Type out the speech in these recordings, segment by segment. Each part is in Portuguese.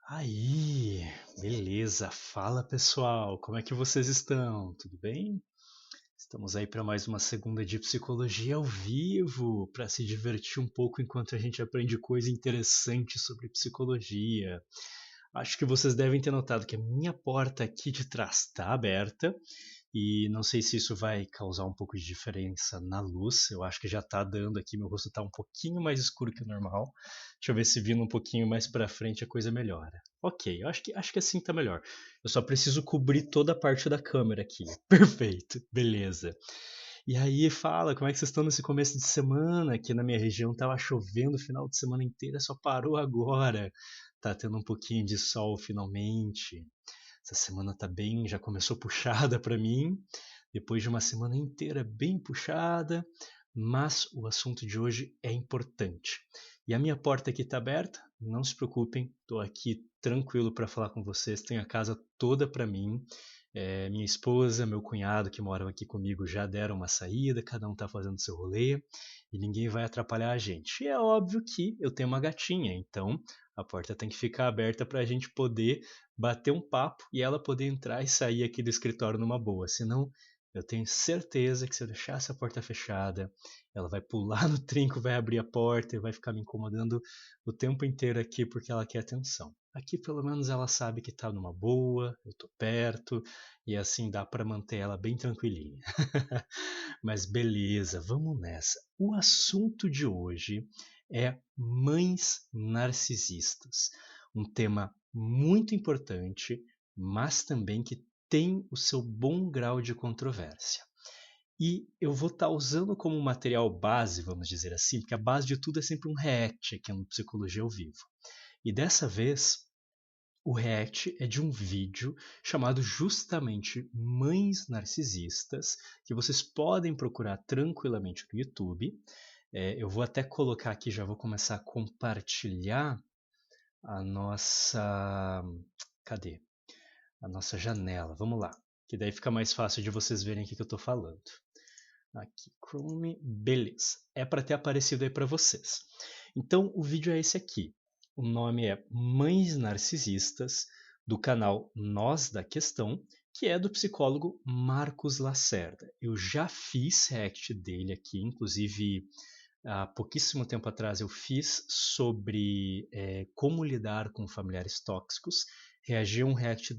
Aí, beleza. Fala pessoal, como é que vocês estão? Tudo bem? Estamos aí para mais uma segunda de psicologia ao vivo, para se divertir um pouco enquanto a gente aprende coisa interessante sobre psicologia. Acho que vocês devem ter notado que a minha porta aqui de trás está aberta e não sei se isso vai causar um pouco de diferença na luz. Eu acho que já está dando aqui, meu rosto está um pouquinho mais escuro que o normal. Deixa eu ver se vindo um pouquinho mais para frente a coisa melhora. Ok, eu acho que assim tá melhor. Eu só preciso cobrir toda a parte da câmera aqui. Perfeito, beleza. E aí, fala, como é que vocês estão nesse começo de semana? Aqui na minha região tava chovendo o final de semana inteira, só parou agora. Tá tendo um pouquinho de sol finalmente. Essa semana tá bem, já começou puxada para mim, depois de uma semana inteira bem puxada, mas o assunto de hoje é importante. E a minha porta aqui está aberta, não se preocupem, estou aqui tranquilo para falar com vocês, tenho a casa toda para mim. Minha esposa, meu cunhado que moram aqui comigo já deram uma saída, cada um está fazendo seu rolê e ninguém vai atrapalhar a gente. E é óbvio que eu tenho uma gatinha, então a porta tem que ficar aberta para a gente poder bater um papo e ela poder entrar e sair aqui do escritório numa boa. Senão, eu tenho certeza que se eu deixar essa porta fechada, ela vai pular no trinco, vai abrir a porta e vai ficar me incomodando o tempo inteiro aqui porque ela quer atenção. Aqui pelo menos ela sabe que tá numa boa, eu tô perto e assim dá para manter ela bem tranquilinha. Mas beleza, vamos nessa. O assunto de hoje é mães narcisistas. Um tema muito importante, mas também que tem o seu bom grau de controvérsia. E eu vou estar usando como material base, vamos dizer assim, porque a base de tudo é sempre um react aqui no Psicologia ao Vivo. E dessa vez, o react é de um vídeo chamado justamente Mães Narcisistas, que vocês podem procurar tranquilamente no YouTube. Eu vou até colocar aqui, já vou começar a compartilhar a nossa. Cadê? A nossa janela. Vamos lá. Que daí fica mais fácil de vocês verem o que eu estou falando. Aqui, Chrome. Beleza. É para ter aparecido aí para vocês. Então, o vídeo é esse aqui. O nome é Mães Narcisistas, do canal Nós da Questão, que é do psicólogo Marcos Lacerda. Eu já fiz react dele aqui, inclusive há pouquíssimo tempo atrás eu fiz sobre como lidar com familiares tóxicos. Reagi a um react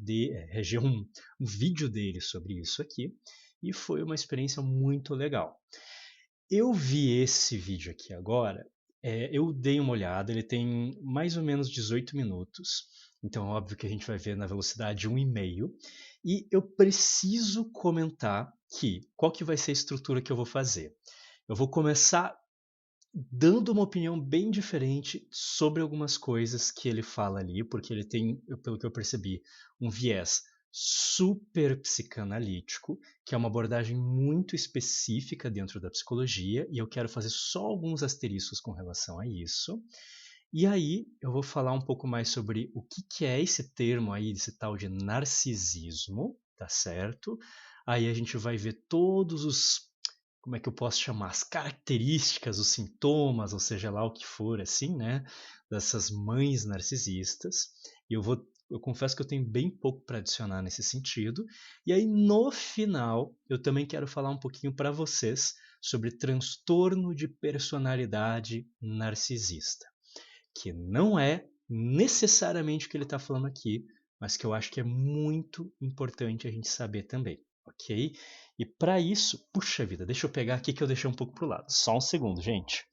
reagi a um vídeo dele sobre isso aqui e foi uma experiência muito legal. Eu vi esse vídeo aqui agora, eu dei uma olhada, ele tem mais ou menos 18 minutos, então é óbvio que a gente vai ver na velocidade 1,5, e eu preciso comentar que qual que vai ser a estrutura que eu vou fazer. Eu vou começar dando uma opinião bem diferente sobre algumas coisas que ele fala ali, porque ele tem, pelo que eu percebi, um viés super psicanalítico, que é uma abordagem muito específica dentro da psicologia, e eu quero fazer só alguns asteriscos com relação a isso. E aí eu vou falar um pouco mais sobre o que é esse termo aí, esse tal de narcisismo, tá certo? Aí a gente vai ver todos os, como é que eu posso chamar, as características, os sintomas, ou seja lá o que for, assim, né, dessas mães narcisistas. E eu confesso que eu tenho bem pouco para adicionar nesse sentido. E aí no final eu também quero falar um pouquinho para vocês sobre transtorno de personalidade narcisista, que não é necessariamente o que ele está falando aqui, mas que eu acho que é muito importante a gente saber também, ok? E para isso, puxa vida, deixa eu pegar aqui que eu deixei um pouco pro lado. Só um segundo, gente.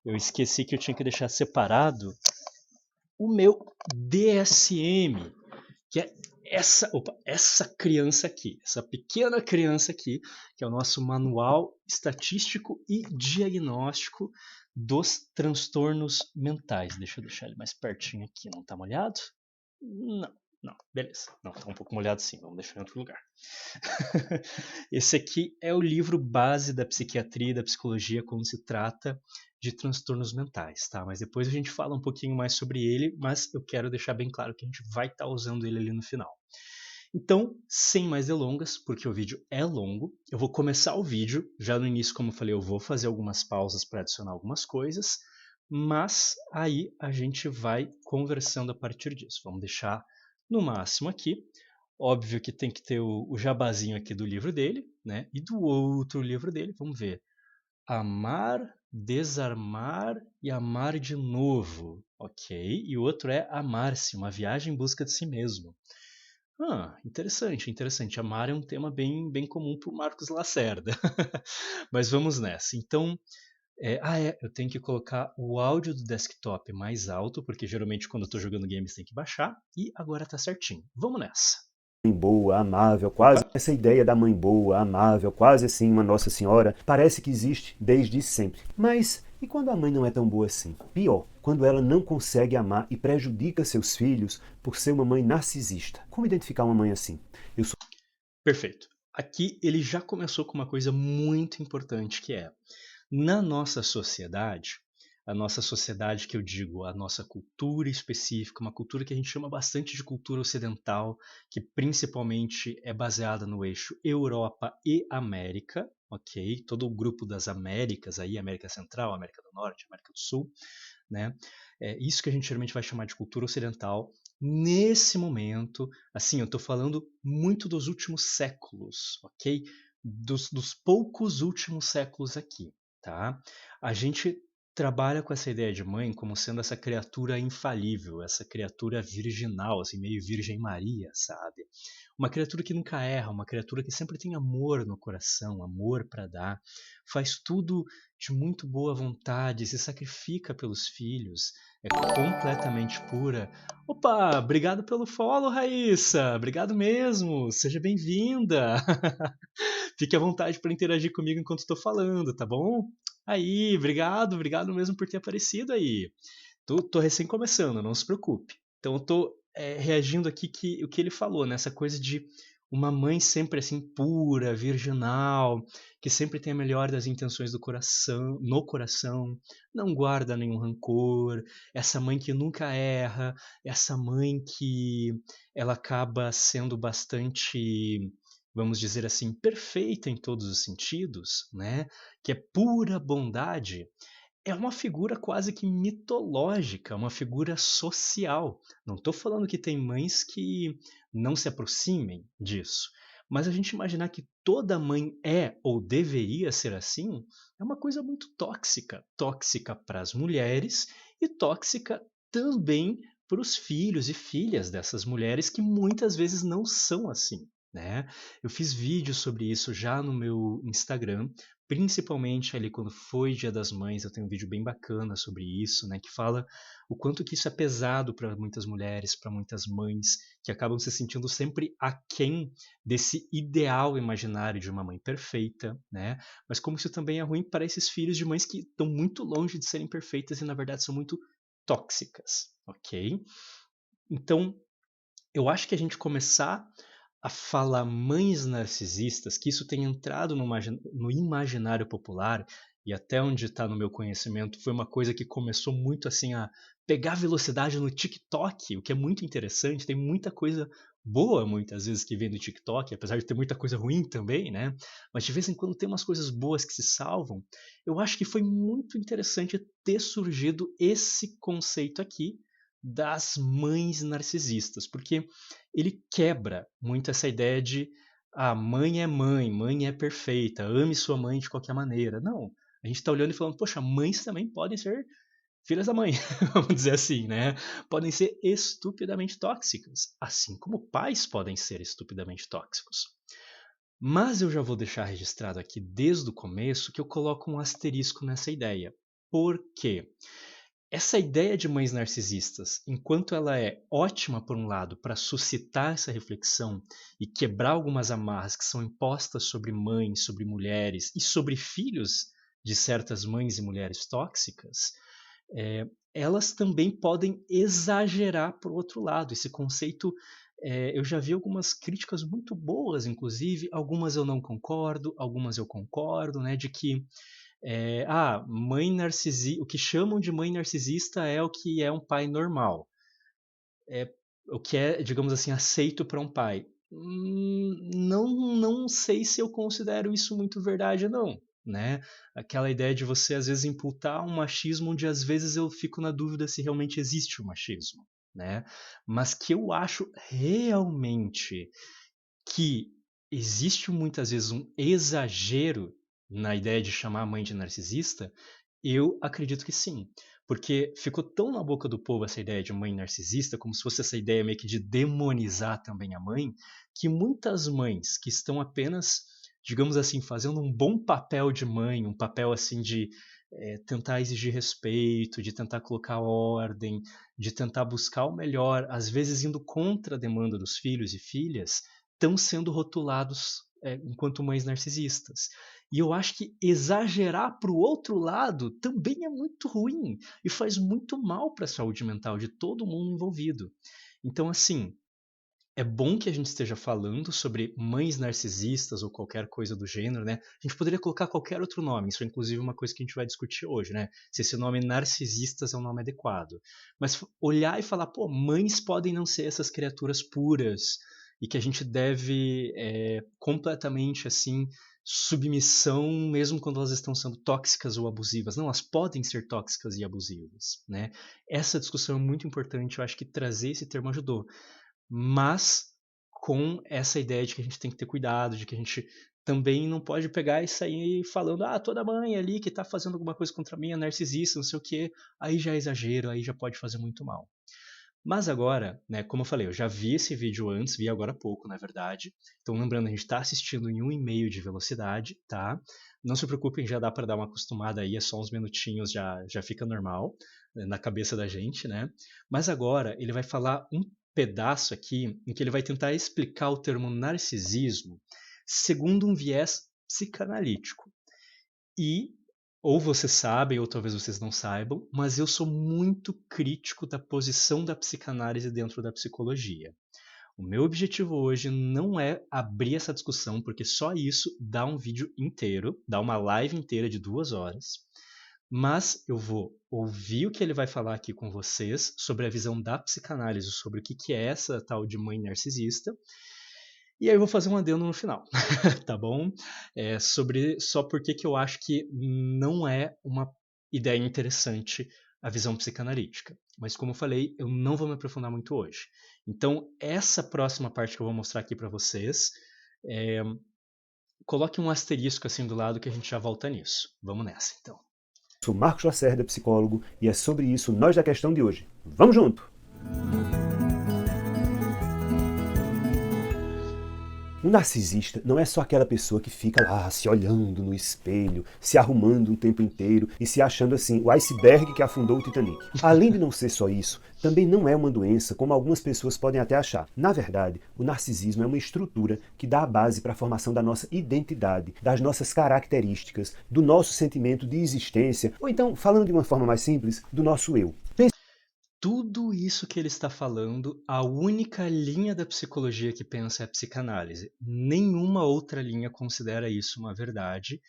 Eu esqueci que eu tinha que deixar separado o meu DSM, que é essa criança aqui, essa pequena criança aqui, que é o nosso manual estatístico e diagnóstico dos transtornos mentais. Deixa eu deixar ele mais pertinho aqui, não tá molhado? Não, não, beleza. Não, tá um pouco molhado sim, vamos deixar em outro lugar. Esse aqui é o livro base da psiquiatria e da psicologia quando se trata de transtornos mentais, tá? Mas depois a gente fala um pouquinho mais sobre ele, mas eu quero deixar bem claro que a gente vai estar usando ele ali no final. Então, sem mais delongas, porque o vídeo é longo, eu vou começar o vídeo. Já no início, como eu falei, eu vou fazer algumas pausas para adicionar algumas coisas, mas aí a gente vai conversando a partir disso. Vamos deixar no máximo aqui. Óbvio que tem que ter o jabazinho aqui do livro dele, né? E do outro livro dele, vamos ver. Amar, desarmar e amar de novo. Ok. E o outro é Amar-se, uma viagem em busca de si mesmo. Interessante, interessante. Amar é um tema bem comum para o Marcos Lacerda. Mas vamos nessa. Então, eu tenho que colocar o áudio do desktop mais alto, porque geralmente quando eu estou jogando games tem que baixar. E agora tá certinho. Vamos nessa. Mãe boa, amável, quase. Opa! Essa ideia da mãe boa, amável, quase assim uma Nossa Senhora, parece que existe desde sempre. Mas e quando a mãe não é tão boa assim? Pior, quando ela não consegue amar e prejudica seus filhos por ser uma mãe narcisista. Como identificar uma mãe assim? Eu sou Perfeito. Aqui ele já começou com uma coisa muito importante que é, na nossa sociedade que eu digo, a nossa cultura específica, uma cultura que a gente chama bastante de cultura ocidental, que principalmente é baseada no eixo Europa e América, ok? Todo o grupo das Américas aí, América Central, América do Norte, América do Sul, né? É isso que a gente geralmente vai chamar de cultura ocidental. Nesse momento, assim, eu estou falando muito dos últimos séculos, ok? Dos poucos últimos séculos aqui, tá? A gente trabalha com essa ideia de mãe como sendo essa criatura infalível, essa criatura virginal, assim, meio Virgem Maria, sabe? Uma criatura que nunca erra, uma criatura que sempre tem amor no coração, amor para dar, faz tudo de muito boa vontade, se sacrifica pelos filhos, é completamente pura. Opa, obrigado pelo follow, Raíssa. Obrigado mesmo. Seja bem-vinda. Fique à vontade para interagir comigo enquanto estou falando, tá bom? Aí, obrigado mesmo por ter aparecido aí. Tô recém começando, não se preocupe. Então eu tô reagindo aqui o que ele falou, né? Essa coisa de uma mãe sempre assim pura, virginal, que sempre tem a melhor das intenções do coração, no coração, não guarda nenhum rancor, essa mãe que nunca erra, essa mãe que ela acaba sendo bastante, vamos dizer assim, perfeita em todos os sentidos, né? Que é pura bondade, é uma figura quase que mitológica, uma figura social. Não estou falando que tem mães que não se aproximem disso, mas a gente imaginar que toda mãe é ou deveria ser assim é uma coisa muito tóxica. Tóxica para as mulheres e tóxica também para os filhos e filhas dessas mulheres que muitas vezes não são assim. Né? Eu fiz vídeos sobre isso já no meu Instagram, principalmente ali quando foi Dia das Mães, eu tenho um vídeo bem bacana sobre isso, né, que fala o quanto que isso é pesado para muitas mulheres, para muitas mães, que acabam se sentindo sempre aquém desse ideal imaginário de uma mãe perfeita, né? Mas como isso também é ruim para esses filhos de mães que estão muito longe de serem perfeitas e na verdade são muito tóxicas, ok? Então, eu acho que a gente começar a falar mães narcisistas, que isso tem entrado no imaginário popular, e até onde está no meu conhecimento, foi uma coisa que começou muito assim a pegar velocidade no TikTok, o que é muito interessante, tem muita coisa boa muitas vezes que vem do TikTok, apesar de ter muita coisa ruim também, né? Mas de vez em quando tem umas coisas boas que se salvam. Eu acho que foi muito interessante ter surgido esse conceito aqui das mães narcisistas, porque ele quebra muito essa ideia de mãe é mãe, mãe é perfeita, ame sua mãe de qualquer maneira. Não, a gente está olhando e falando, poxa, mães também podem ser filhas da mãe, vamos dizer assim, né? Podem ser estupidamente tóxicas, assim como pais podem ser estupidamente tóxicos. Mas eu já vou deixar registrado aqui desde o começo que eu coloco um asterisco nessa ideia. Por quê? Essa ideia de mães narcisistas, enquanto ela é ótima, por um lado, para suscitar essa reflexão e quebrar algumas amarras que são impostas sobre mães, sobre mulheres e sobre filhos de certas mães e mulheres tóxicas, elas também podem exagerar por outro lado. Esse conceito, eu já vi algumas críticas muito boas, inclusive, algumas eu não concordo, algumas eu concordo, né, de que mãe narcisista, o que chamam de mãe narcisista é o que é um pai normal. É o que é, digamos assim, aceito para um pai. Não sei se eu considero isso muito verdade, não. né? Aquela ideia de você, às vezes, imputar um machismo onde, às vezes, eu fico na dúvida se realmente existe o machismo, né? Mas que eu acho realmente que existe muitas vezes um exagero na ideia de chamar a mãe de narcisista, eu acredito que sim. Porque ficou tão na boca do povo essa ideia de mãe narcisista, como se fosse essa ideia meio que de demonizar também a mãe, que muitas mães que estão apenas, digamos assim, fazendo um bom papel de mãe, um papel assim de tentar exigir respeito, de tentar colocar ordem, de tentar buscar o melhor, às vezes indo contra a demanda dos filhos e filhas, estão sendo rotulados enquanto mães narcisistas. E eu acho que exagerar para o outro lado também é muito ruim e faz muito mal para a saúde mental de todo mundo envolvido. Então, assim, é bom que a gente esteja falando sobre mães narcisistas ou qualquer coisa do gênero, né? A gente poderia colocar qualquer outro nome, isso é inclusive uma coisa que a gente vai discutir hoje, né? Se esse nome narcisistas é um nome adequado. Mas olhar e falar, pô, mães podem não ser essas criaturas puras e que a gente deve completamente, assim, submissão mesmo quando elas estão sendo tóxicas ou abusivas. Não, elas podem ser tóxicas e abusivas, né? Essa discussão é muito importante, eu acho que trazer esse termo ajudou. Mas com essa ideia de que a gente tem que ter cuidado, de que a gente também não pode pegar e sair falando, toda mãe ali que tá fazendo alguma coisa contra mim é narcisista, não sei o quê, aí já é exagero, aí já pode fazer muito mal. Mas agora, né, como eu falei, eu já vi esse vídeo antes, vi agora há pouco, na verdade. Então, lembrando, a gente está assistindo em 1,5 de velocidade, tá? Não se preocupem, já dá para dar uma acostumada aí, é só uns minutinhos, já fica normal na cabeça da gente, né? Mas agora ele vai falar um pedaço aqui em que ele vai tentar explicar o termo narcisismo segundo um viés psicanalítico. E ou vocês sabem, ou talvez vocês não saibam, mas eu sou muito crítico da posição da psicanálise dentro da psicologia. O meu objetivo hoje não é abrir essa discussão, porque só isso dá um vídeo inteiro, dá uma live inteira de 2 horas, mas eu vou ouvir o que ele vai falar aqui com vocês sobre a visão da psicanálise, sobre o que é essa tal de mãe narcisista, e aí eu vou fazer um adendo no final, tá bom? Sobre só porque que eu acho que não é uma ideia interessante a visão psicanalítica. Mas como eu falei, eu não vou me aprofundar muito hoje. Então, essa próxima parte que eu vou mostrar aqui para vocês, coloque um asterisco assim do lado que a gente já volta nisso. Vamos nessa, então. Sou Marcos Lacerda, psicólogo, e é sobre isso Nós da Questão de hoje. Vamos junto! Um narcisista não é só aquela pessoa que fica lá se olhando no espelho, se arrumando o tempo inteiro e se achando assim, o iceberg que afundou o Titanic. Além de não ser só isso, também não é uma doença como algumas pessoas podem até achar. Na verdade, o narcisismo é uma estrutura que dá a base para a formação da nossa identidade, das nossas características, do nosso sentimento de existência, ou então, falando de uma forma mais simples, do nosso eu. Tudo isso que ele está falando, a única linha da psicologia que pensa é a psicanálise. Nenhuma outra linha considera isso uma verdade,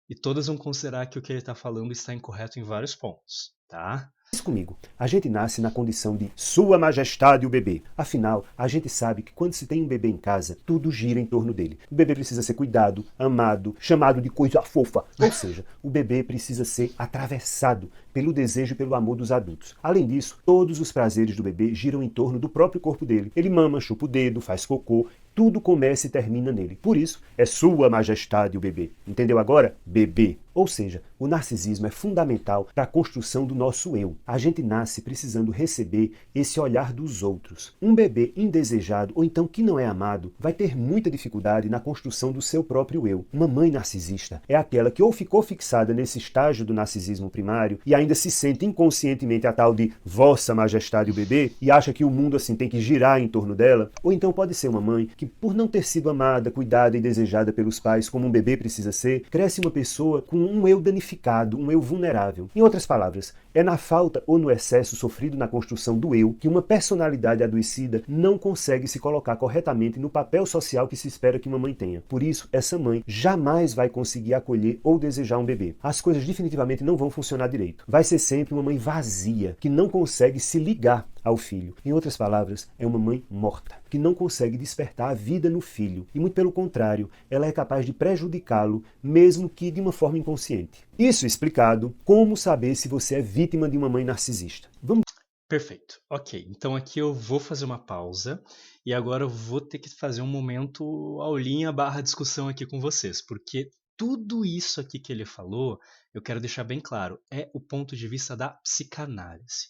e todas vão considerar que o que ele está falando está incorreto em vários pontos, tá? Pense comigo, a gente nasce na condição de Sua Majestade o bebê. Afinal, a gente sabe que quando se tem um bebê em casa, tudo gira em torno dele. O bebê precisa ser cuidado, amado, chamado de coisa fofa. Ou seja, o bebê precisa ser atravessado pelo desejo e pelo amor dos adultos. Além disso, todos os prazeres do bebê giram em torno do próprio corpo dele. Ele mama, chupa o dedo, faz cocô, tudo começa e termina nele. Por isso, é Sua Majestade o bebê. Entendeu agora? Bebê. Ou seja, o narcisismo é fundamental para a construção do nosso eu. A gente nasce precisando receber esse olhar dos outros. Um bebê indesejado ou então que não é amado vai ter muita dificuldade na construção do seu próprio eu. Uma mãe narcisista é aquela que ou ficou fixada nesse estágio do narcisismo primário e ainda se sente inconscientemente a tal de Vossa Majestade o bebê e acha que o mundo assim tem que girar em torno dela, ou então pode ser uma mãe que, por não ter sido amada, cuidada e desejada pelos pais como um bebê precisa ser, cresce uma pessoa com um eu danificado, um eu vulnerável. Em outras palavras, é na falta ou no excesso sofrido na construção do eu que uma personalidade adoecida não consegue se colocar corretamente no papel social que se espera que uma mãe tenha. Por isso, essa mãe jamais vai conseguir acolher ou desejar um bebê. As coisas definitivamente não vão funcionar direito. Vai ser sempre uma mãe vazia, que não consegue se ligar ao filho. Em outras palavras, é uma mãe morta, que não consegue despertar a vida no filho. E muito pelo contrário, ela é capaz de prejudicá-lo, mesmo que de uma forma inconsciente. Isso explicado, como saber se você é vítima de uma mãe narcisista? Vamos. Perfeito. Ok, então aqui eu vou fazer uma pausa e agora eu vou ter que fazer um momento aulinha barra discussão aqui com vocês, porque tudo isso aqui que ele falou, eu quero deixar bem claro, é o ponto de vista da psicanálise.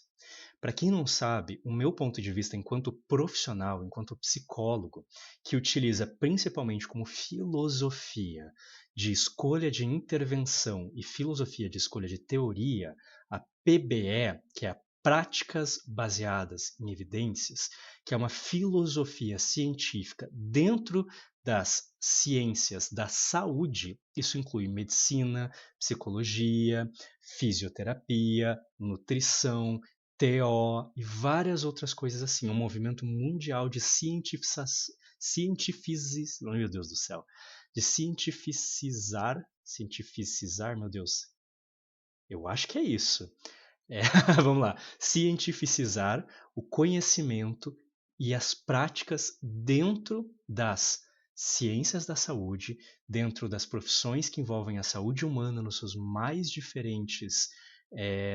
Para quem não sabe, o meu ponto de vista enquanto profissional, enquanto psicólogo, que utiliza principalmente como filosofia de escolha de intervenção e filosofia de escolha de teoria, a PBE, que é a Práticas Baseadas em Evidências, que é uma filosofia científica dentro das ciências da saúde, isso inclui medicina, psicologia, fisioterapia, nutrição, TO e várias outras coisas assim, um movimento mundial de meu Deus do céu, de cientificizar, meu Deus, eu acho que é isso. É, vamos lá, cientificizar o conhecimento e as práticas dentro das ciências da saúde, dentro das profissões que envolvem a saúde humana nos seus mais diferentes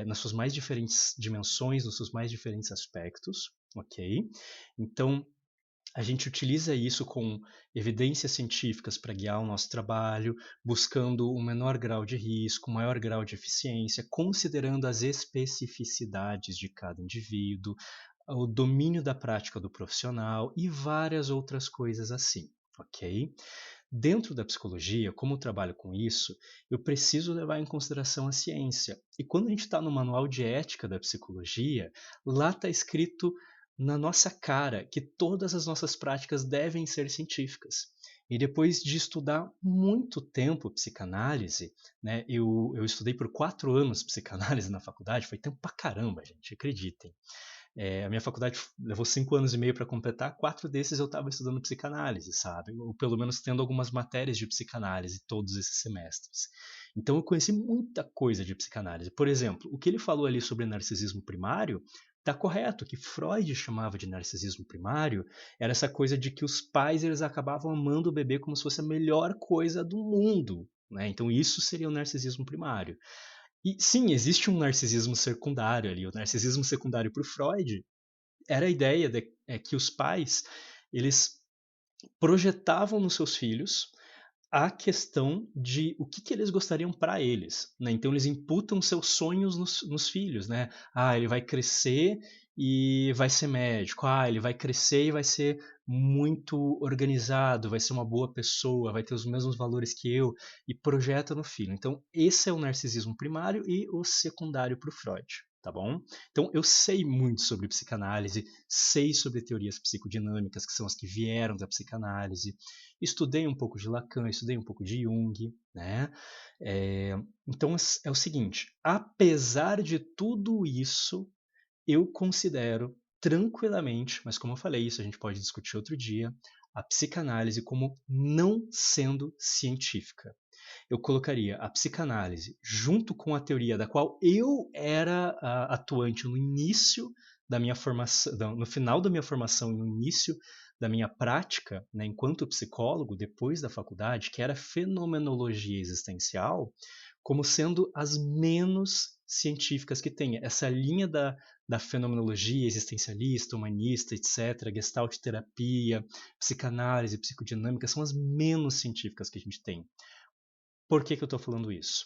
nas suas mais diferentes dimensões, nos seus mais diferentes aspectos, ok? Então, a gente utiliza isso com evidências científicas para guiar o nosso trabalho, buscando um menor grau de risco, um maior grau de eficiência, considerando as especificidades de cada indivíduo, o domínio da prática do profissional e várias outras coisas assim, ok? Dentro da psicologia, como eu trabalho com isso, eu preciso levar em consideração a ciência. E quando a gente está no manual de ética da psicologia, lá está escrito na nossa cara que todas as nossas práticas devem ser científicas. E depois de estudar muito tempo psicanálise, né, eu estudei por 4 anos psicanálise na faculdade, foi tempo pra caramba, gente, acreditem. A minha faculdade levou 5 anos e meio para completar, 4 desses eu estava estudando psicanálise, sabe? Ou pelo menos tendo algumas matérias de psicanálise todos esses semestres. Então eu conheci muita coisa de psicanálise. Por exemplo, o que ele falou ali sobre narcisismo primário está correto. O que Freud chamava de narcisismo primário era essa coisa de que os pais eles acabavam amando o bebê como se fosse a melhor coisa do mundo. Né? Então isso seria o narcisismo primário. E sim, existe um narcisismo secundário ali. O narcisismo secundário para o Freud era a ideia que os pais eles projetavam nos seus filhos a questão de o que eles gostariam para eles, né? Então eles imputam seus sonhos nos filhos, né? Ah, ele vai crescer e vai ser médico. Ah, ele vai crescer e vai ser muito organizado, vai ser uma boa pessoa, vai ter os mesmos valores que eu e projeta no filho. Então esse é o narcisismo primário e o secundário para o Freud. Tá bom? Então eu sei muito sobre psicanálise, sei sobre teorias psicodinâmicas, que são as que vieram da psicanálise, estudei um pouco de Lacan, estudei um pouco de Jung, né? Então é o seguinte, apesar de tudo isso, eu considero tranquilamente, mas como eu falei, isso a gente pode discutir outro dia, a psicanálise como não sendo científica. Eu colocaria a psicanálise junto com a teoria da qual eu era atuante no início da minha formação, no final da minha formação e no início da minha prática, né, enquanto psicólogo, depois da faculdade, que era fenomenologia existencial, como sendo as menos científicas que tem. Essa linha da fenomenologia existencialista, humanista, etc., gestalt terapia, psicanálise, psicodinâmica, são as menos científicas que a gente tem. Por que eu estou falando isso?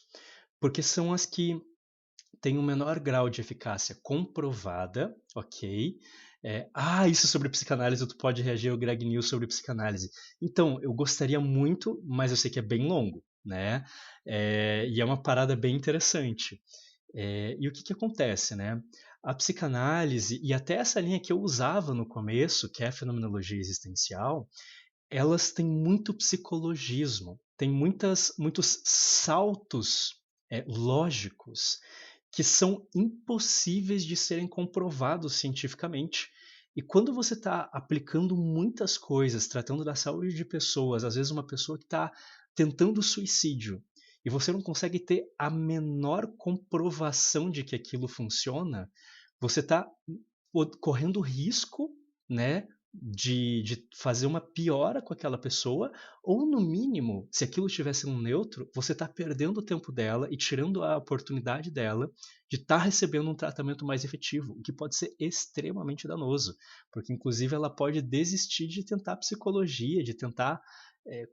Porque são as que têm um menor grau de eficácia comprovada, ok? Isso sobre psicanálise, tu pode reagir ao Greg News sobre psicanálise. Então, eu gostaria muito, mas eu sei que é bem longo, né? E é uma parada bem interessante. E o que acontece, né? A psicanálise, e até essa linha que eu usava no começo, que é a fenomenologia existencial, elas têm muito psicologismo, tem muitos saltos lógicos que são impossíveis de serem comprovados cientificamente. E quando você está aplicando muitas coisas, tratando da saúde de pessoas, às vezes uma pessoa que está tentando suicídio, e você não consegue ter a menor comprovação de que aquilo funciona, você está correndo risco, né, de fazer uma piora com aquela pessoa, ou no mínimo, se aquilo tivesse um neutro, você está perdendo o tempo dela e tirando a oportunidade dela de estar recebendo um tratamento mais efetivo, o que pode ser extremamente danoso, porque inclusive ela pode desistir de tentar psicologia, de tentar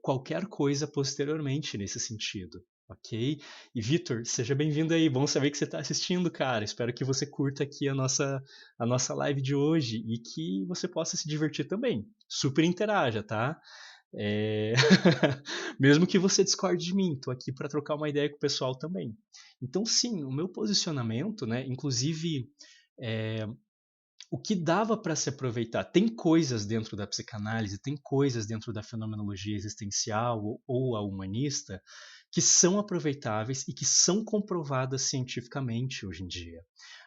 qualquer coisa posteriormente nesse sentido. Ok? E Vitor, seja bem-vindo aí. Bom saber que você está assistindo, cara. Espero que você curta aqui a nossa live de hoje e que você possa se divertir também. Super interaja, tá? É... Mesmo que você discorde de mim, tô aqui para trocar uma ideia com o pessoal também. Então, sim, o meu posicionamento, né? Inclusive, é, o que dava para se aproveitar. Tem coisas dentro da psicanálise, tem coisas dentro da fenomenologia existencial ou a humanista que são aproveitáveis e que são comprovadas cientificamente hoje em dia,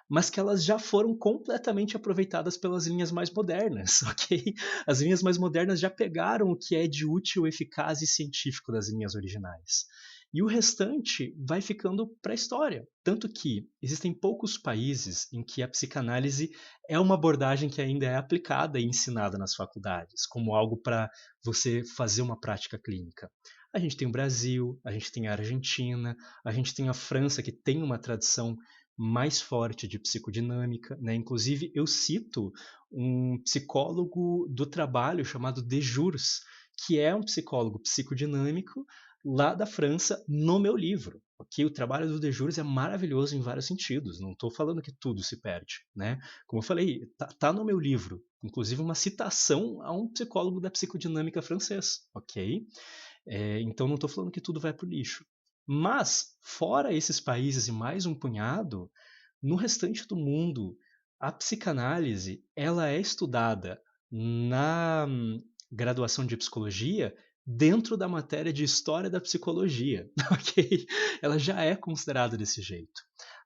mas que elas já foram completamente aproveitadas pelas linhas mais modernas, ok? As linhas mais modernas já pegaram o que é de útil, eficaz e científico das linhas originais. E o restante vai ficando para a história. Tanto que existem poucos países em que a psicanálise é uma abordagem que ainda é aplicada e ensinada nas faculdades, como algo para você fazer uma prática clínica. A gente tem o Brasil, a gente tem a Argentina, a gente tem a França, que tem uma tradição mais forte de psicodinâmica, né? Inclusive, eu cito um psicólogo do trabalho chamado Dejurs, que é um psicólogo psicodinâmico lá da França no meu livro. Okay? O trabalho do Dejurs é maravilhoso em vários sentidos. Não estou falando que tudo se perde, né? Como eu falei, tá no meu livro, inclusive uma citação a um psicólogo da psicodinâmica francês, ok? Então não estou falando que tudo vai para o lixo. Mas, fora esses países e mais um punhado, no restante do mundo, a psicanálise ela é estudada na graduação de psicologia dentro da matéria de história da psicologia, ok? Ela já é considerada desse jeito.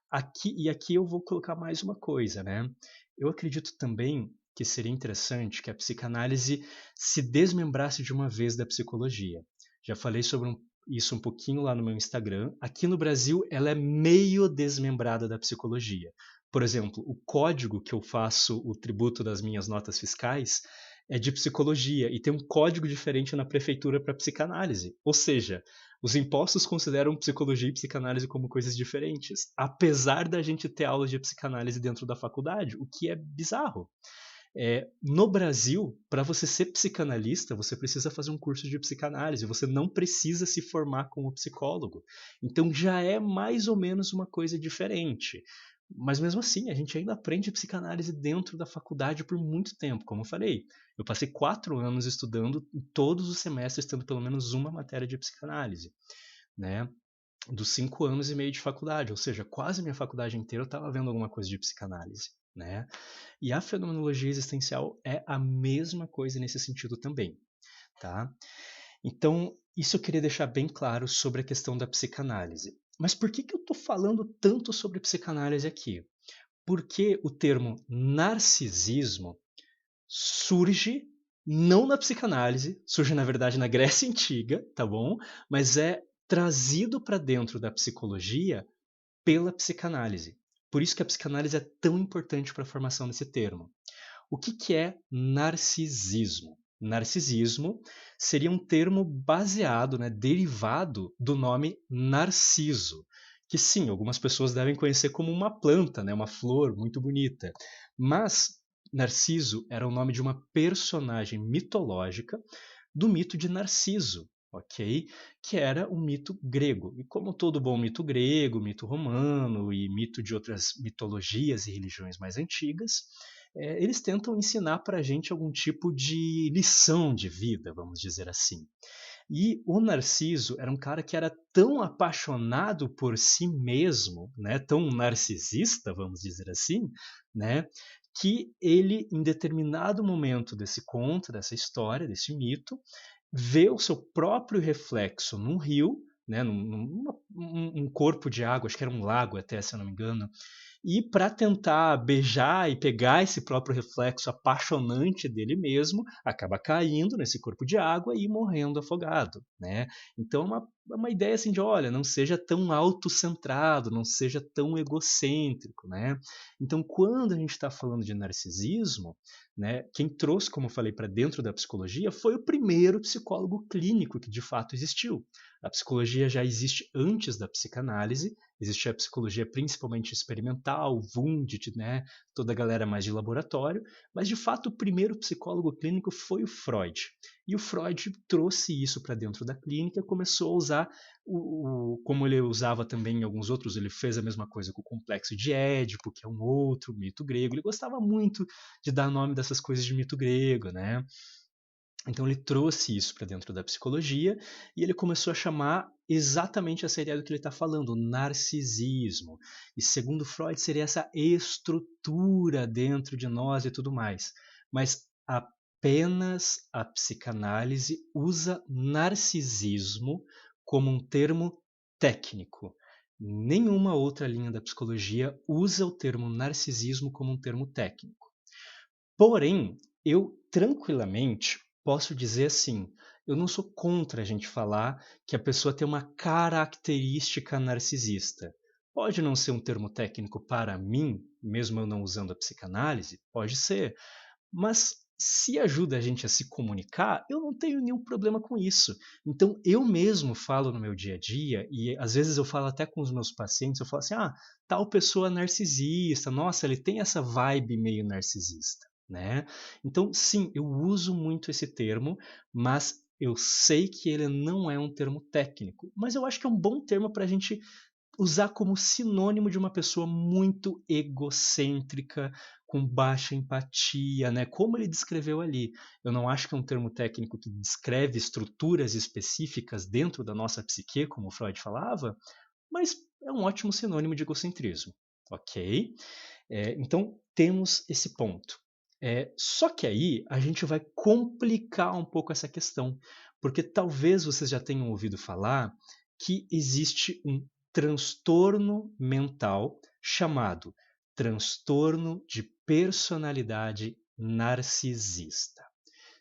Aqui eu vou colocar mais uma coisa, né? Eu acredito também que seria interessante que a psicanálise se desmembrasse de uma vez da psicologia. Já falei sobre isso um pouquinho lá no meu Instagram. Aqui no Brasil, ela é meio desmembrada da psicologia. Por exemplo, o código que eu faço o tributo das minhas notas fiscais é de psicologia e tem um código diferente na prefeitura para psicanálise. Ou seja, os impostos consideram psicologia e psicanálise como coisas diferentes, apesar da gente ter aulas de psicanálise dentro da faculdade, o que é bizarro. No Brasil, para você ser psicanalista, você precisa fazer um curso de psicanálise, você não precisa se formar como psicólogo. Então já é mais ou menos uma coisa diferente. Mas mesmo assim, a gente ainda aprende psicanálise dentro da faculdade por muito tempo. Como eu falei, eu passei 4 anos estudando em todos os semestres, tendo pelo menos uma matéria de psicanálise, né? Dos 5 anos e meio de faculdade, ou seja, quase a minha faculdade inteira eu estava vendo alguma coisa de psicanálise, né? E a fenomenologia existencial é a mesma coisa nesse sentido também, tá? Então, isso eu queria deixar bem claro sobre a questão da psicanálise. Mas por que eu estou falando tanto sobre psicanálise aqui? Porque o termo narcisismo surge não na psicanálise, surge na verdade na Grécia Antiga, tá bom? Mas é trazido para dentro da psicologia pela psicanálise. Por isso que a psicanálise é tão importante para a formação desse termo. O que é narcisismo? Narcisismo seria um termo baseado, né, derivado do nome Narciso, que sim, algumas pessoas devem conhecer como uma planta, né, uma flor muito bonita. Mas Narciso era o nome de uma personagem mitológica do mito de Narciso, ok? Que era um mito grego. E como todo bom mito grego, mito romano e mito de outras mitologias e religiões mais antigas, eles tentam ensinar para a gente algum tipo de lição de vida, vamos dizer assim. E o Narciso era um cara que era tão apaixonado por si mesmo, né, tão narcisista, vamos dizer assim, né, que ele, em determinado momento desse conto, dessa história, desse mito, vê o seu próprio reflexo num rio, né, um corpo de água, acho que era um lago até, se eu não me engano, e para tentar beijar e pegar esse próprio reflexo apaixonante dele mesmo, acaba caindo nesse corpo de água e morrendo afogado, né? Então é uma uma ideia assim de, olha, não seja tão autocentrado, não seja tão egocêntrico, né? Então, quando a gente está falando de narcisismo, né, quem trouxe, como eu falei, para dentro da psicologia foi o primeiro psicólogo clínico que de fato existiu. A psicologia já existe antes da psicanálise, existe a psicologia principalmente experimental, Wundt, né, toda a galera mais de laboratório, mas de fato o primeiro psicólogo clínico foi o Freud. E o Freud trouxe isso para dentro da clínica, começou a usar, como ele usava também em alguns outros, ele fez a mesma coisa com o complexo de Édipo, que é um outro mito grego. Ele gostava muito de dar nome dessas coisas de mito grego, né? Então ele trouxe isso para dentro da psicologia e ele começou a chamar exatamente essa ideia do que ele está falando, o narcisismo. E segundo Freud seria essa estrutura dentro de nós e tudo mais. Mas apenas a psicanálise usa narcisismo como um termo técnico. Nenhuma outra linha da psicologia usa o termo narcisismo como um termo técnico. Porém, eu tranquilamente posso dizer assim, eu não sou contra a gente falar que a pessoa tem uma característica narcisista. Pode não ser um termo técnico para mim, mesmo eu não usando a psicanálise, pode ser, mas se ajuda a gente a se comunicar, eu não tenho nenhum problema com isso. Então, eu mesmo falo no meu dia a dia, e às vezes eu falo até com os meus pacientes, eu falo assim, tal pessoa é narcisista, nossa, ele tem essa vibe meio narcisista, né? Então, sim, eu uso muito esse termo, mas eu sei que ele não é um termo técnico, mas eu acho que é um bom termo para a gente usar como sinônimo de uma pessoa muito egocêntrica, com baixa empatia, né? Como ele descreveu ali. Eu não acho que é um termo técnico que descreve estruturas específicas dentro da nossa psique, como o Freud falava, mas é um ótimo sinônimo de egocentrismo, ok? Então temos esse ponto. Só que aí a gente vai complicar um pouco essa questão, porque talvez vocês já tenham ouvido falar que existe um transtorno mental chamado transtorno de personalidade narcisista.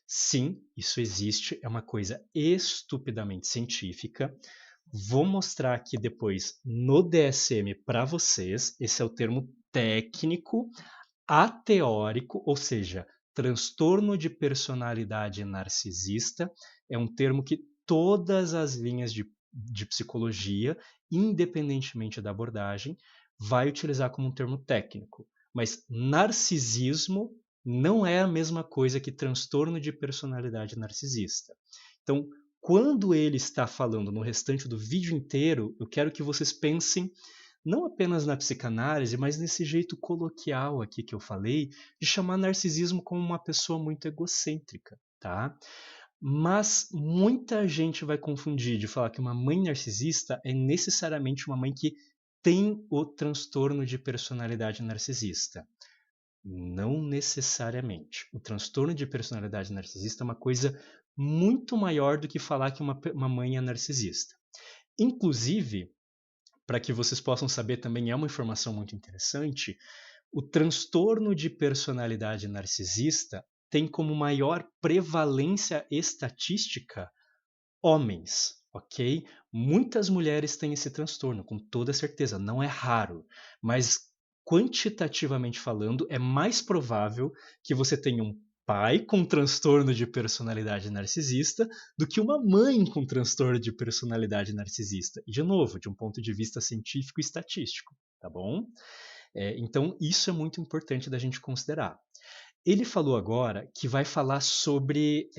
Sim, isso existe, é uma coisa estupidamente científica. Vou mostrar aqui depois no DSM para vocês. Esse é o termo técnico, ateórico, ou seja, transtorno de personalidade narcisista. É um termo que todas as linhas de psicologia, independentemente da abordagem, vai utilizar como um termo técnico. Mas narcisismo não é a mesma coisa que transtorno de personalidade narcisista. Então, quando ele está falando no restante do vídeo inteiro, eu quero que vocês pensem não apenas na psicanálise, mas nesse jeito coloquial aqui que eu falei, de chamar narcisismo como uma pessoa muito egocêntrica, tá? Mas muita gente vai confundir de falar que uma mãe narcisista é necessariamente uma mãe que tem o transtorno de personalidade narcisista. Não necessariamente. O transtorno de personalidade narcisista é uma coisa muito maior do que falar que uma mãe é narcisista. Inclusive, para que vocês possam saber também, é uma informação muito interessante, o transtorno de personalidade narcisista tem como maior prevalência estatística homens, ok? Muitas mulheres têm esse transtorno, com toda certeza, não é raro, mas quantitativamente falando, é mais provável que você tenha um pai com transtorno de personalidade narcisista do que uma mãe com transtorno de personalidade narcisista. E, de novo, de um ponto de vista científico e estatístico, tá bom? Então, isso é muito importante da gente considerar. Ele falou agora que vai falar sobre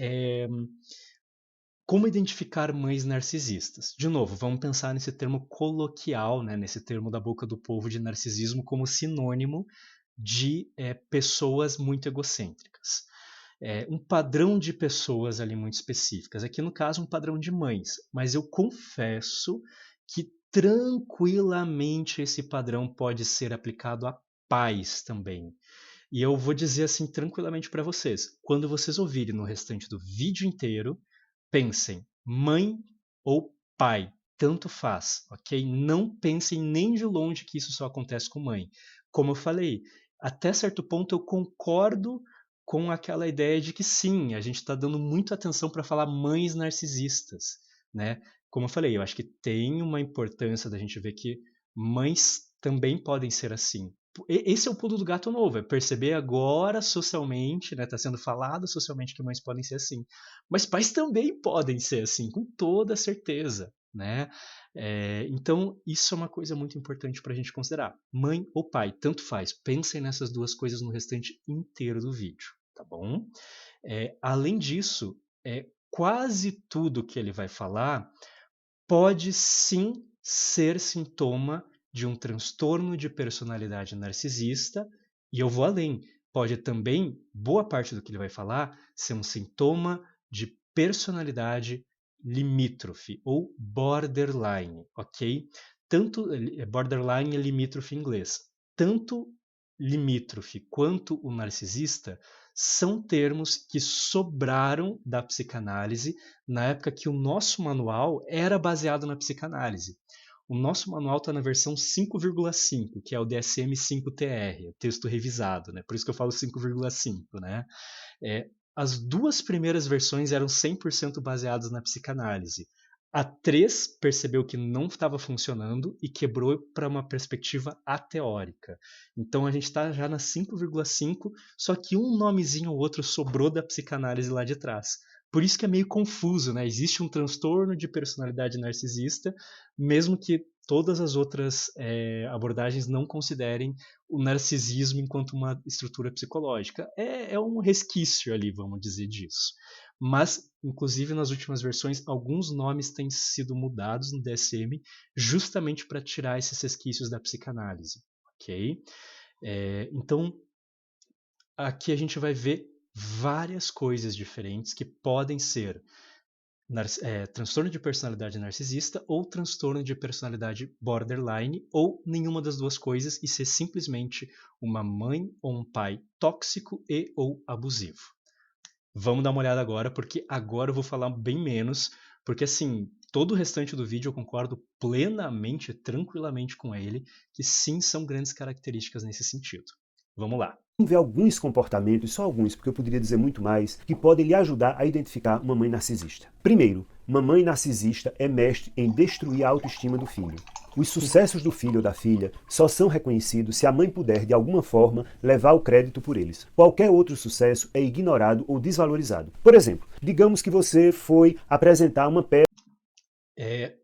como identificar mães narcisistas? De novo, vamos pensar nesse termo coloquial, né, nesse termo da boca do povo de narcisismo como sinônimo de pessoas muito egocêntricas. Um padrão de pessoas ali muito específicas. Aqui, no caso, um padrão de mães. Mas eu confesso que tranquilamente esse padrão pode ser aplicado a pais também. E eu vou dizer assim tranquilamente para vocês: quando vocês ouvirem no restante do vídeo inteiro, pensem mãe ou pai, tanto faz, ok? Não pensem nem de longe que isso só acontece com mãe. Como eu falei, até certo ponto eu concordo com aquela ideia de que sim, a gente está dando muita atenção para falar mães narcisistas, né? como eu falei, eu acho que tem uma importância da gente ver que mães também podem ser assim. Esse é o pulo do gato novo, é perceber agora socialmente, né, tá sendo falado socialmente que mães podem ser assim. Mas pais também podem ser assim, com toda certeza, né? Então, isso é uma coisa muito importante para a gente considerar. Mãe ou pai, tanto faz. Pensem nessas duas coisas no restante inteiro do vídeo, tá bom? Além disso, quase tudo que ele vai falar pode sim ser sintoma de um transtorno de personalidade narcisista, e eu vou além. Pode também, boa parte do que ele vai falar, ser um sintoma de personalidade limítrofe ou borderline, ok? Tanto borderline é limítrofe em inglês. Tanto limítrofe quanto o narcisista são termos que sobraram da psicanálise na época que o nosso manual era baseado na psicanálise. O nosso manual está na versão 5,5, que é o DSM-5-TR, o texto revisado, né? Por isso que eu falo 5,5, né? As duas primeiras versões eram 100% baseadas na psicanálise. A 3 percebeu que não estava funcionando e quebrou para uma perspectiva ateórica. Então a gente está já na 5,5, só que um nomezinho ou outro sobrou da psicanálise lá de trás. Por isso que é meio confuso, né? Existe um transtorno de personalidade narcisista, mesmo que todas as outras abordagens não considerem o narcisismo enquanto uma estrutura psicológica. É um resquício ali, vamos dizer, disso. Mas, inclusive, nas últimas versões, alguns nomes têm sido mudados no DSM justamente para tirar esses resquícios da psicanálise, ok? Então, aqui a gente vai ver várias coisas diferentes que podem ser transtorno de personalidade narcisista ou transtorno de personalidade borderline ou nenhuma das duas coisas e ser simplesmente uma mãe ou um pai tóxico e ou abusivo. Vamos dar uma olhada agora, porque agora eu vou falar bem menos, porque assim, todo o restante do vídeo eu concordo plenamente, tranquilamente com ele, que sim, são grandes características nesse sentido. Vamos lá. Vamos ver alguns comportamentos, só alguns, porque eu poderia dizer muito mais, que podem lhe ajudar a identificar uma mãe narcisista. Primeiro, mamãe narcisista é mestre em destruir a autoestima do filho. Os sucessos do filho ou da filha só são reconhecidos se a mãe puder, de alguma forma, levar o crédito por eles. Qualquer outro sucesso é ignorado ou desvalorizado. Por exemplo, digamos que você foi apresentar uma peça.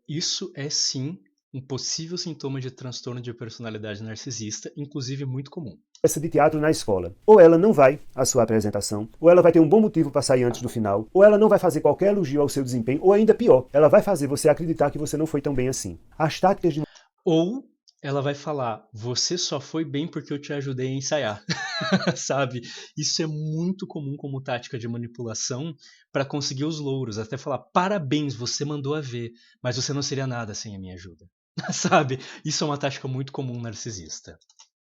Isso é sim um possível sintoma de transtorno de personalidade narcisista, inclusive muito comum. Peça de teatro na escola. Ou ela não vai à sua apresentação, ou ela vai ter um bom motivo para sair antes do final, ou ela não vai fazer qualquer elogio ao seu desempenho, ou ainda pior, ela vai fazer você acreditar que você não foi tão bem assim. As táticas de... Ou ela vai falar, você só foi bem porque eu te ajudei a ensaiar, sabe? Isso é muito comum como tática de manipulação para conseguir os louros, até falar, parabéns, você mandou a ver, mas você não seria nada sem a minha ajuda, sabe? Isso é uma tática muito comum narcisista.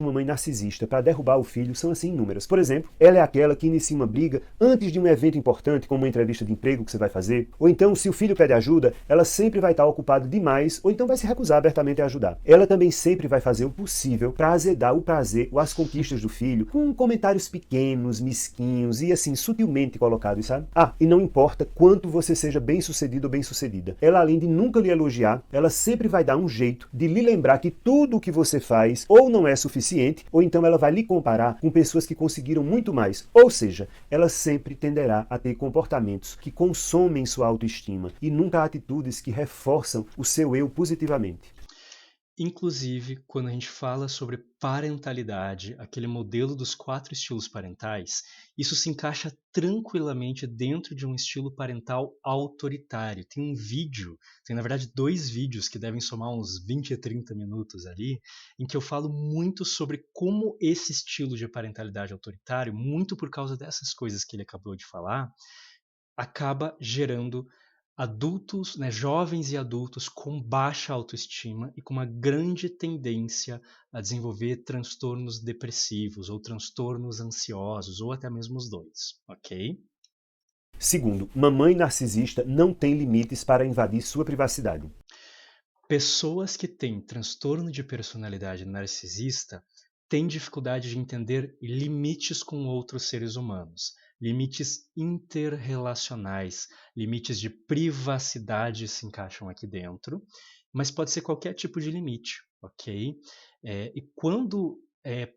Uma mãe narcisista para derrubar o filho são assim inúmeras. Por exemplo, ela é aquela que inicia uma briga antes de um evento importante, como uma entrevista de emprego que você vai fazer. Ou então, se o filho pede ajuda, ela sempre vai estar ocupada demais, ou então vai se recusar abertamente a ajudar. Ela também sempre vai fazer o possível para azedar o prazer ou as conquistas do filho, com comentários pequenos, mesquinhos e assim, sutilmente colocados, sabe? E não importa quanto você seja bem-sucedido ou bem-sucedida. Ela, além de nunca lhe elogiar, ela sempre vai dar um jeito de lhe lembrar que tudo o que você faz ou não é suficiente, ou então ela vai lhe comparar com pessoas que conseguiram muito mais. Ou seja, ela sempre tenderá a ter comportamentos que consomem sua autoestima e nunca atitudes que reforçam o seu eu positivamente. Inclusive, quando a gente fala sobre parentalidade, aquele modelo dos 4 estilos parentais, isso se encaixa tranquilamente dentro de um estilo parental autoritário. Tem um vídeo, tem na verdade 2 vídeos que devem somar uns 20 a 30 minutos ali, em que eu falo muito sobre como esse estilo de parentalidade autoritário, muito por causa dessas coisas que ele acabou de falar, acaba gerando adultos, né, jovens e adultos com baixa autoestima e com uma grande tendência a desenvolver transtornos depressivos ou transtornos ansiosos ou até mesmo os dois, ok? Segundo, mamãe narcisista não tem limites para invadir sua privacidade. Pessoas que têm transtorno de personalidade narcisista têm dificuldade de entender limites com outros seres humanos. limites interrelacionais, limites de privacidade se encaixam aqui dentro, mas pode ser qualquer tipo de limite, ok? E quando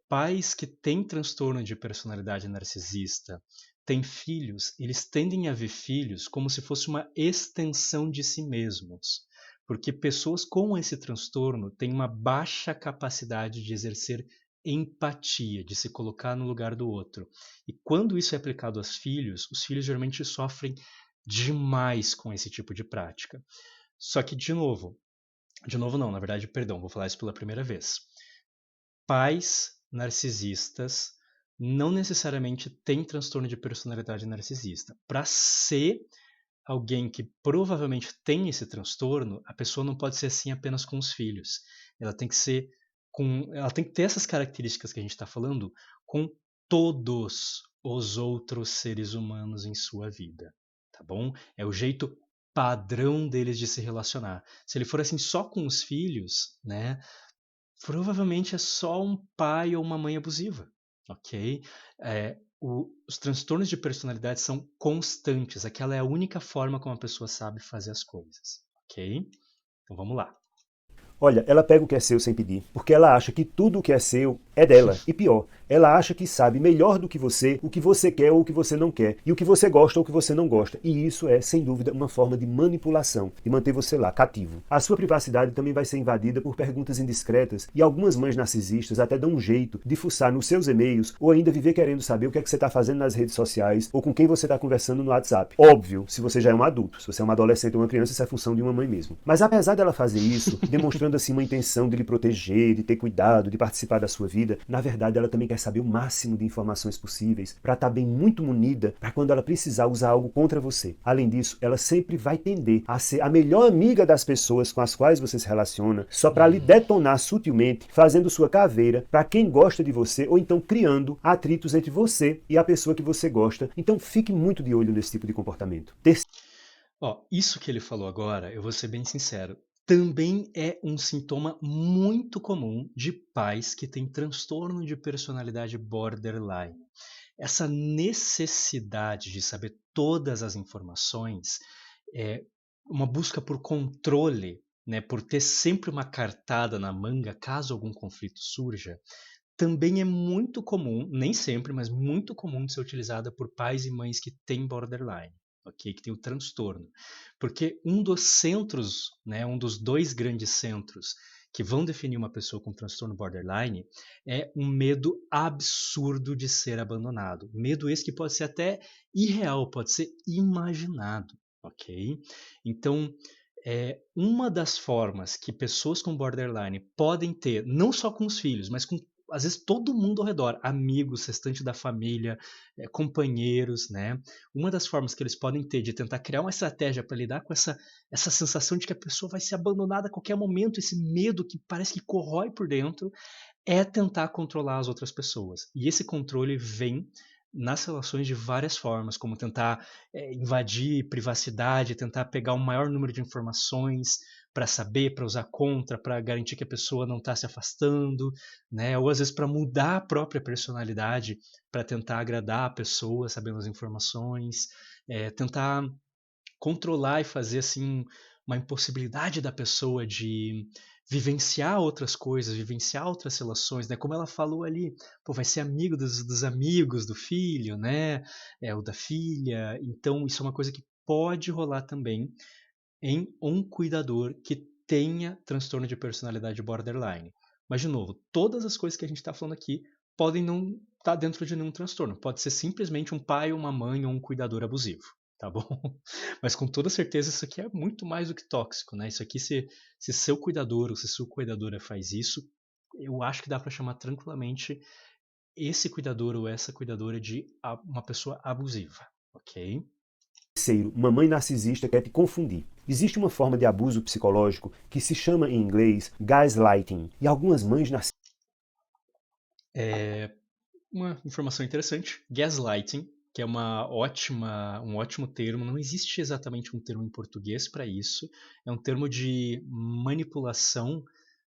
pais que têm transtorno de personalidade narcisista têm filhos, eles tendem a ver filhos como se fosse uma extensão de si mesmos, porque pessoas com esse transtorno têm uma baixa capacidade de exercer empatia, de se colocar no lugar do outro. E quando isso é aplicado aos filhos, os filhos geralmente sofrem demais com esse tipo de prática. Só que, de novo não, na verdade, perdão, vou falar isso pela primeira vez. Pais narcisistas não necessariamente têm transtorno de personalidade narcisista. Para ser alguém que provavelmente tem esse transtorno, a pessoa não pode ser assim apenas com os filhos. Ela tem que ser ela tem que ter essas características que a gente está falando com todos os outros seres humanos em sua vida, tá bom? É o jeito padrão deles de se relacionar. Se ele for assim só com os filhos, né? Provavelmente é só um pai ou uma mãe abusiva, ok? Os transtornos de personalidade são constantes. Aquela é a única forma como a pessoa sabe fazer as coisas, ok? Então vamos lá. Olha, ela pega o que é seu sem pedir, porque ela acha que tudo o que é seu é dela. E pior, ela acha que sabe melhor do que você o que você quer ou o que você não quer, e o que você gosta ou o que você não gosta. E isso é, sem dúvida, uma forma de manipulação, de manter você lá, cativo. A sua privacidade também vai ser invadida por perguntas indiscretas, e algumas mães narcisistas até dão um jeito de fuçar nos seus e-mails ou ainda viver querendo saber o que é que você está fazendo nas redes sociais ou com quem você está conversando no WhatsApp. Óbvio, se você já é um adulto, se você é um adolescente ou uma criança, isso é função de uma mãe mesmo. Mas apesar dela fazer isso, demonstrando assim uma intenção de lhe proteger, de ter cuidado, de participar da sua vida, na verdade ela também quer saber o máximo de informações possíveis para estar bem muito munida para quando ela precisar usar algo contra você. Além disso, ela sempre vai tender a ser a melhor amiga das pessoas com as quais você se relaciona, só para lhe detonar sutilmente, fazendo sua caveira para quem gosta de você ou então criando atritos entre você e a pessoa que você gosta. Então fique muito de olho nesse tipo de comportamento. Isso que ele falou agora, eu vou ser bem sincero, também é um sintoma muito comum de pais que têm transtorno de personalidade borderline. Essa necessidade de saber todas as informações, é uma busca por controle, né, por ter sempre uma cartada na manga caso algum conflito surja, também é muito comum, nem sempre, mas muito comum de ser utilizada por pais e mães que têm borderline, ok? Que tem o transtorno. Porque um dos centros, né, um dos dois grandes centros que vão definir uma pessoa com transtorno borderline é um medo absurdo de ser abandonado. Medo esse que pode ser até irreal, pode ser imaginado, ok? Então, uma das formas que pessoas com borderline podem ter, não só com os filhos, mas com às vezes todo mundo ao redor, amigos, restante da família, companheiros, né? Uma das formas que eles podem ter de tentar criar uma estratégia para lidar com essa sensação de que a pessoa vai ser abandonada a qualquer momento, esse medo que parece que corrói por dentro, é tentar controlar as outras pessoas. E esse controle vem nas relações de várias formas, como tentar invadir privacidade, tentar pegar o maior número de informações para saber, para usar contra, para garantir que a pessoa não está se afastando, né? Ou às vezes para mudar a própria personalidade, para tentar agradar a pessoa, sabendo as informações, tentar controlar e fazer assim uma impossibilidade da pessoa de vivenciar outras coisas, vivenciar outras relações, né? Como ela falou ali, pô, vai ser amigo dos amigos do filho, né? Ou da filha. Então, isso é uma coisa que pode rolar também em um cuidador que tenha transtorno de personalidade borderline. Mas, de novo, todas as coisas que a gente está falando aqui podem não estar dentro de nenhum transtorno. Pode ser simplesmente um pai, uma mãe ou um cuidador abusivo, tá bom? Mas com toda certeza isso aqui é muito mais do que tóxico, né? Isso aqui, se seu cuidador ou se sua cuidadora faz isso, eu acho que dá para chamar tranquilamente esse cuidador ou essa cuidadora de uma pessoa abusiva, ok? Terceiro, uma mãe narcisista quer te confundir. Existe uma forma de abuso psicológico que se chama em inglês gaslighting. E algumas mães narcisistas. Uma informação interessante, gaslighting, que é um ótimo termo, não existe exatamente um termo em português para isso, é um termo de manipulação,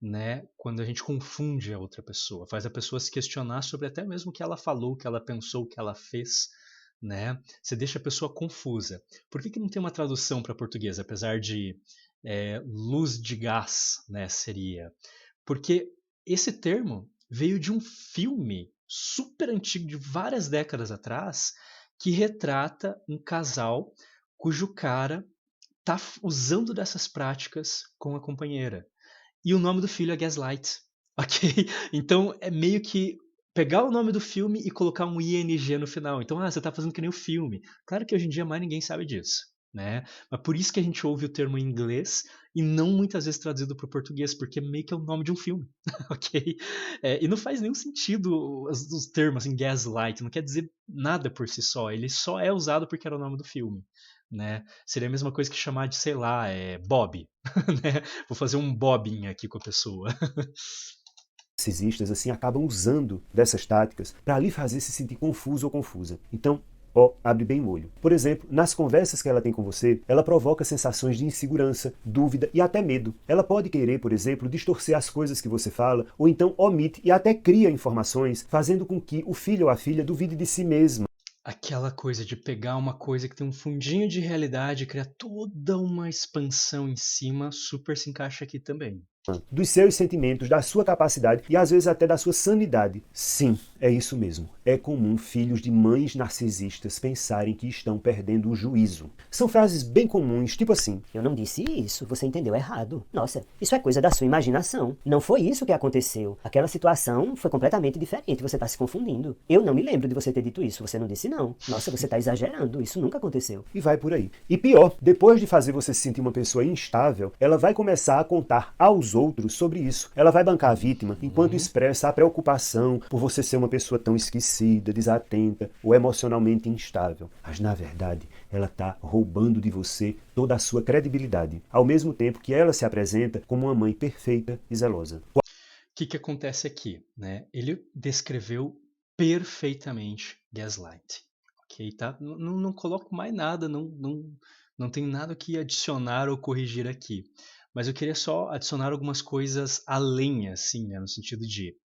né, quando a gente confunde a outra pessoa, faz a pessoa se questionar sobre até mesmo o que ela falou, o que ela pensou, o que ela fez, né? Você deixa a pessoa confusa. Por que não tem uma tradução para português, apesar de luz de gás, né, seria? Porque esse termo veio de um filme super antigo, de várias décadas atrás, que retrata um casal cujo cara tá usando dessas práticas com a companheira. E o nome do filho é Gaslight, ok? Então é meio que pegar o nome do filme e colocar um ING no final. Então, você tá fazendo que nem o filme. Claro que hoje em dia mais ninguém sabe disso, né? Mas por isso que a gente ouve o termo em inglês e não muitas vezes traduzido para o português, porque meio que é o nome de um filme, ok? E não faz nenhum sentido os termos assim, gaslight, não quer dizer nada por si só, ele só é usado porque era o nome do filme, né? Seria a mesma coisa que chamar de, sei lá, Bob, né? Vou fazer um bobbing aqui com a pessoa. Narcisistas assim acabam usando dessas táticas para lhe fazer se sentir confuso ou confusa. Então, ó, abre bem o olho. Por exemplo, nas conversas que ela tem com você, ela provoca sensações de insegurança, dúvida e até medo. Ela pode querer, por exemplo, distorcer as coisas que você fala, ou então omite e até cria informações, fazendo com que o filho ou a filha duvide de si mesma. Aquela coisa de pegar uma coisa que tem um fundinho de realidade e criar toda uma expansão em cima, super se encaixa aqui também. Dos seus sentimentos, da sua capacidade e às vezes até da sua sanidade. Sim, é isso mesmo. É comum filhos de mães narcisistas pensarem que estão perdendo o juízo. São frases bem comuns, tipo assim: eu não disse isso, você entendeu errado. Nossa, isso é coisa da sua imaginação. Não foi isso que aconteceu. Aquela situação foi completamente diferente, você está se confundindo. Eu não me lembro de você ter dito isso, você não disse não. Nossa, você está exagerando, isso nunca aconteceu. E vai por aí. E pior, depois de fazer você se sentir uma pessoa instável, ela vai começar a contar aos outros sobre isso. Ela vai bancar a vítima enquanto expressa a preocupação por você ser uma pessoa tão esquecida, desatenta ou emocionalmente instável. Mas na verdade, ela está roubando de você toda a sua credibilidade, ao mesmo tempo que ela se apresenta como uma mãe perfeita e zelosa. O que acontece aqui, né? Ele descreveu perfeitamente gaslight, ok? Tá? Não coloco mais nada, não tem nada que adicionar ou corrigir aqui. Mas eu queria só adicionar algumas coisas além, assim, né? No sentido de...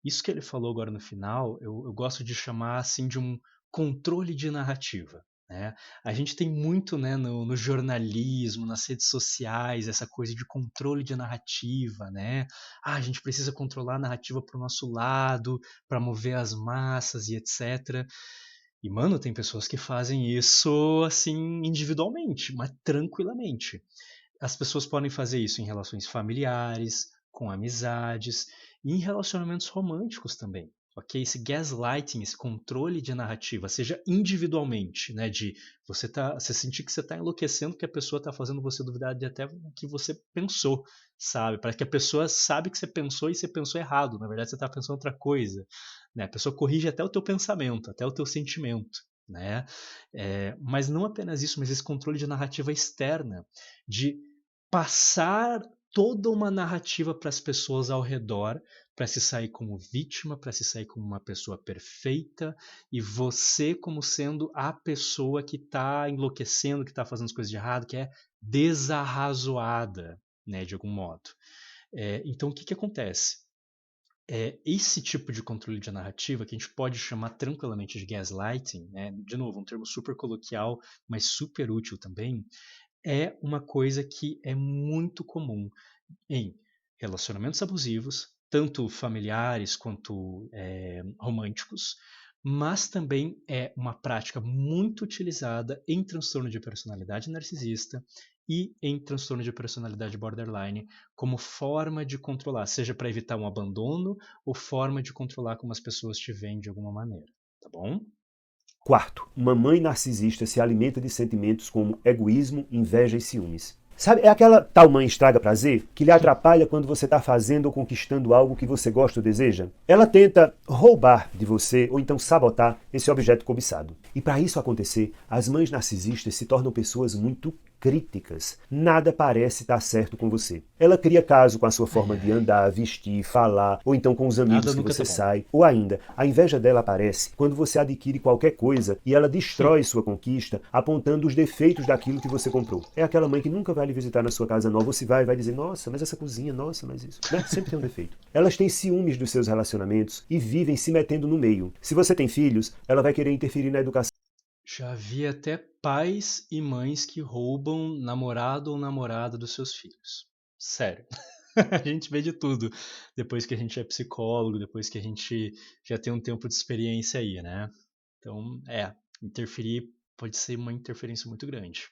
Isso que ele falou agora no final, eu gosto de chamar, assim, de um controle de narrativa, né? A gente tem muito, né, no jornalismo, nas redes sociais, essa coisa de controle de narrativa, né? A gente precisa controlar a narrativa para o nosso lado, para mover as massas e etc. E, mano, tem pessoas que fazem isso, assim, individualmente, mas tranquilamente. As pessoas podem fazer isso em relações familiares, com amizades e em relacionamentos românticos também. Ok? Esse gaslighting, esse controle de narrativa, seja individualmente, né? De você sentir que você está enlouquecendo porque a pessoa está fazendo você duvidar de até o que você pensou, sabe? Para que a pessoa sabe que você pensou e você pensou errado. Na verdade, você está pensando outra coisa. Né? A pessoa corrige até o teu pensamento, até o teu sentimento. Né? Mas não apenas isso, mas esse controle de narrativa externa, de passar toda uma narrativa para as pessoas ao redor, para se sair como vítima, para se sair como uma pessoa perfeita, e você como sendo a pessoa que está enlouquecendo, que está fazendo as coisas de errado, que é desarrazoada, né, de algum modo. Então, o que acontece? Esse tipo de controle de narrativa, que a gente pode chamar tranquilamente de gaslighting, né? De novo, um termo super coloquial, mas super útil também, é uma coisa que é muito comum em relacionamentos abusivos, tanto familiares quanto românticos, mas também é uma prática muito utilizada em transtorno de personalidade narcisista e em transtorno de personalidade borderline como forma de controlar, seja para evitar um abandono ou forma de controlar como as pessoas te veem de alguma maneira, tá bom? Quarto, uma mãe narcisista se alimenta de sentimentos como egoísmo, inveja e ciúmes. Sabe, é aquela tal mãe estraga prazer que lhe atrapalha quando você está fazendo ou conquistando algo que você gosta ou deseja? Ela tenta roubar de você ou então sabotar esse objeto cobiçado. E para isso acontecer, as mães narcisistas se tornam pessoas muito críticas. Nada parece estar certo com você. Ela cria caso com a sua forma de andar, vestir, falar, ou então com os amigos que você sai. Ou ainda, a inveja dela aparece quando você adquire qualquer coisa e ela destrói sua conquista, apontando os defeitos daquilo que você comprou. É aquela mãe que nunca vai lhe visitar na sua casa nova, ou se vai dizer, nossa, mas essa cozinha, nossa, mas isso. Né? Sempre tem um defeito. Elas têm ciúmes dos seus relacionamentos e vivem se metendo no meio. Se você tem filhos, ela vai querer interferir na educação. Já vi até pais e mães que roubam namorado ou namorada dos seus filhos. Sério. A gente vê de tudo depois que a gente é psicólogo, depois que a gente já tem um tempo de experiência aí, né? Então, interferir pode ser uma interferência muito grande.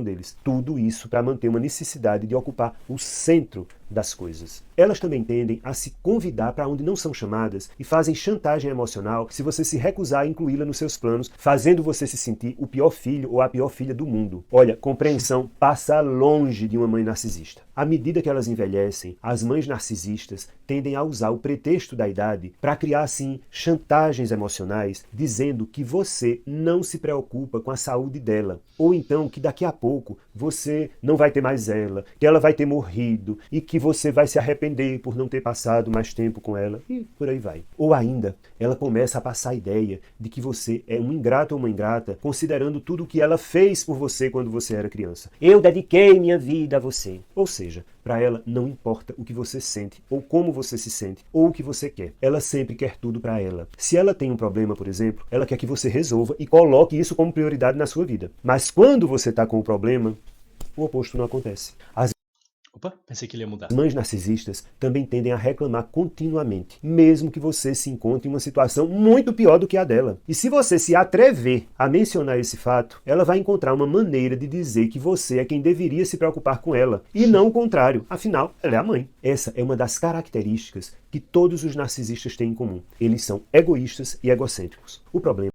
Deles. Tudo isso para manter uma necessidade de ocupar o centro das coisas. Elas também tendem a se convidar para onde não são chamadas e fazem chantagem emocional se você se recusar a incluí-la nos seus planos, fazendo você se sentir o pior filho ou a pior filha do mundo. Olha, compreensão passa longe de uma mãe narcisista. À medida que elas envelhecem, as mães narcisistas tendem a usar o pretexto da idade para criar, assim, chantagens emocionais, dizendo que você não se preocupa com a saúde dela, ou então que daqui a pouco você não vai ter mais ela, que ela vai ter morrido e que você vai se arrepender por não ter passado mais tempo com ela, e por aí vai. Ou ainda, ela começa a passar a ideia de que você é um ingrato ou uma ingrata, considerando tudo o que ela fez por você quando você era criança. Eu dediquei minha vida a você. Ou seja, para ela não importa o que você sente, ou como você se sente, ou o que você quer. Ela sempre quer tudo para ela. Se ela tem um problema, por exemplo, ela quer que você resolva e coloque isso como prioridade na sua vida. Mas quando você está com o problema, o oposto não acontece. Opa, pensei que ele ia mudar. As mães narcisistas também tendem a reclamar continuamente, mesmo que você se encontre em uma situação muito pior do que a dela. E se você se atrever a mencionar esse fato, ela vai encontrar uma maneira de dizer que você é quem deveria se preocupar com ela, e não o contrário. Afinal, ela é a mãe. Essa é uma das características que todos os narcisistas têm em comum. Eles são egoístas e egocêntricos. O problema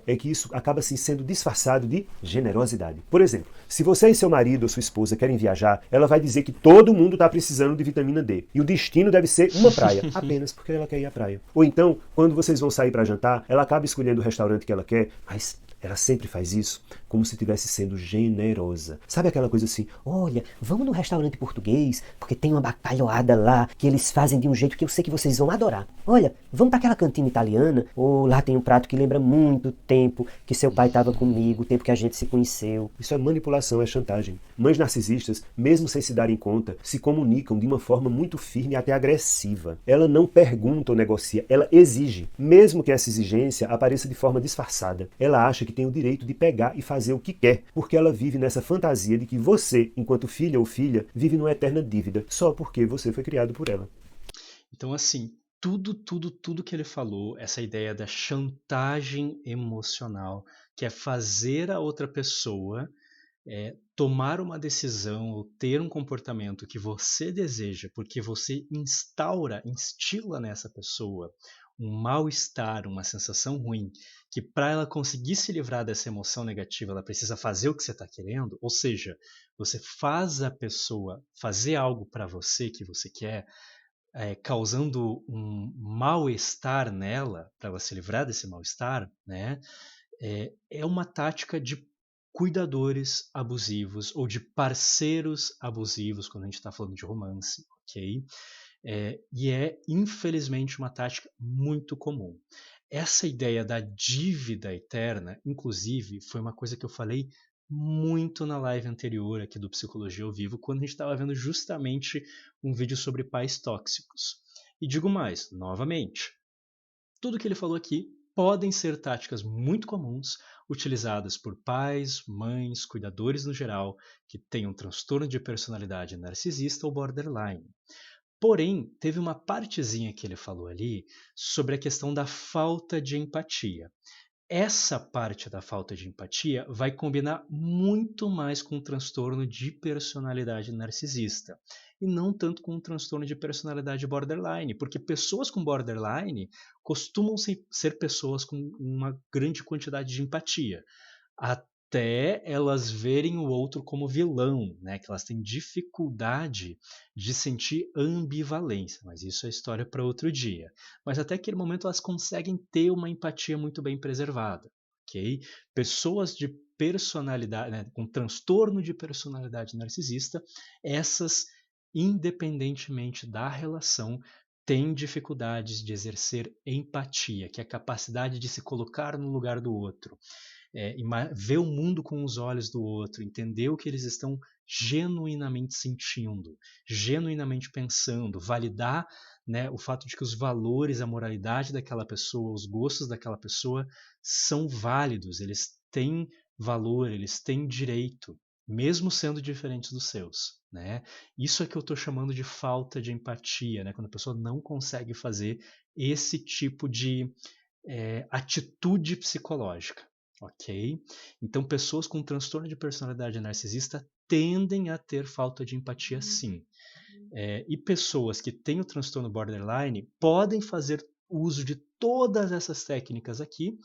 é que isso acaba assim sendo disfarçado de generosidade. Por exemplo, se você e seu marido ou sua esposa querem viajar, ela vai dizer que todo mundo está precisando de vitamina D e o destino deve ser uma praia, apenas porque ela quer ir à praia. Ou então, quando vocês vão sair para jantar, ela acaba escolhendo o restaurante que ela quer, mas ela sempre faz isso como se estivesse sendo generosa. Sabe aquela coisa assim, Olha, vamos no restaurante português, porque tem uma bacalhoada lá que eles fazem de um jeito que eu sei que vocês vão adorar. Olha, vamos para aquela cantina italiana, ou lá tem um prato que lembra muito o tempo que seu pai estava comigo, o tempo que a gente se conheceu. Isso é manipulação, é chantagem. Mães narcisistas, mesmo sem se darem conta, se comunicam de uma forma muito firme e até agressiva. Ela não pergunta ou negocia, ela exige, mesmo que essa exigência apareça de forma disfarçada. Ela acha que tem o direito de pegar e fazer o que quer, porque ela vive nessa fantasia de que você, enquanto filha ou filha, vive numa eterna dívida, só porque você foi criado por ela. Então, assim, tudo que ele falou, essa ideia da chantagem emocional, que é fazer a outra pessoa tomar uma decisão ou ter um comportamento que você deseja, porque você instila nessa pessoa um mal-estar, uma sensação ruim, que para ela conseguir se livrar dessa emoção negativa, ela precisa fazer o que você está querendo, ou seja, você faz a pessoa fazer algo para você que você quer, causando um mal-estar nela, para ela se livrar desse mal-estar, né? É uma tática de cuidadores abusivos ou de parceiros abusivos, quando a gente está falando de romance, ok? E infelizmente, uma tática muito comum. Essa ideia da dívida eterna, inclusive, foi uma coisa que eu falei muito na live anterior aqui do Psicologia ao Vivo, quando a gente estava vendo justamente um vídeo sobre pais tóxicos. E digo mais, novamente, tudo que ele falou aqui podem ser táticas muito comuns utilizadas por pais, mães, cuidadores no geral que tenham transtorno de personalidade narcisista ou borderline. Porém, teve uma partezinha que ele falou ali sobre a questão da falta de empatia. Essa parte da falta de empatia vai combinar muito mais com o transtorno de personalidade narcisista e não tanto com o transtorno de personalidade borderline, porque pessoas com borderline costumam ser pessoas com uma grande quantidade de empatia, até elas verem o outro como vilão, né? Que elas têm dificuldade de sentir ambivalência, mas isso é história para outro dia. Mas até aquele momento elas conseguem ter uma empatia muito bem preservada, ok? Pessoas de personalidade, né, com transtorno de personalidade narcisista, essas, independentemente da relação, têm dificuldades de exercer empatia, que é a capacidade de se colocar no lugar do outro, ver o mundo com os olhos do outro, entender o que eles estão genuinamente sentindo, genuinamente pensando, validar né, o fato de que os valores, a moralidade daquela pessoa, os gostos daquela pessoa são válidos, eles têm valor, eles têm direito, mesmo sendo diferentes dos seus, né? Isso é que eu estou chamando de falta de empatia, né? Quando a pessoa não consegue fazer esse tipo de atitude psicológica, ok? Então, pessoas com transtorno de personalidade narcisista tendem a ter falta de empatia, sim. E pessoas que têm o transtorno borderline podem fazer uso de todas essas técnicas aqui,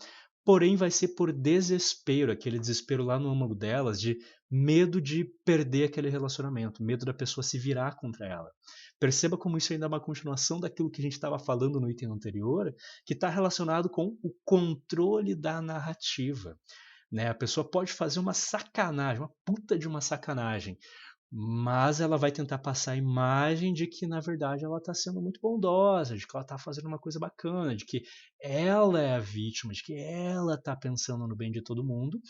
porém vai ser por desespero, aquele desespero lá no âmago delas, de medo de perder aquele relacionamento, medo da pessoa se virar contra ela. Perceba como isso ainda é uma continuação daquilo que a gente estava falando no item anterior, que está relacionado com o controle da narrativa. Né? A pessoa pode fazer uma sacanagem, uma puta de uma sacanagem, mas ela vai tentar passar a imagem de que, na verdade, ela está sendo muito bondosa, de que ela está fazendo uma coisa bacana, de que ela é a vítima, de que ela está pensando no bem de todo mundo,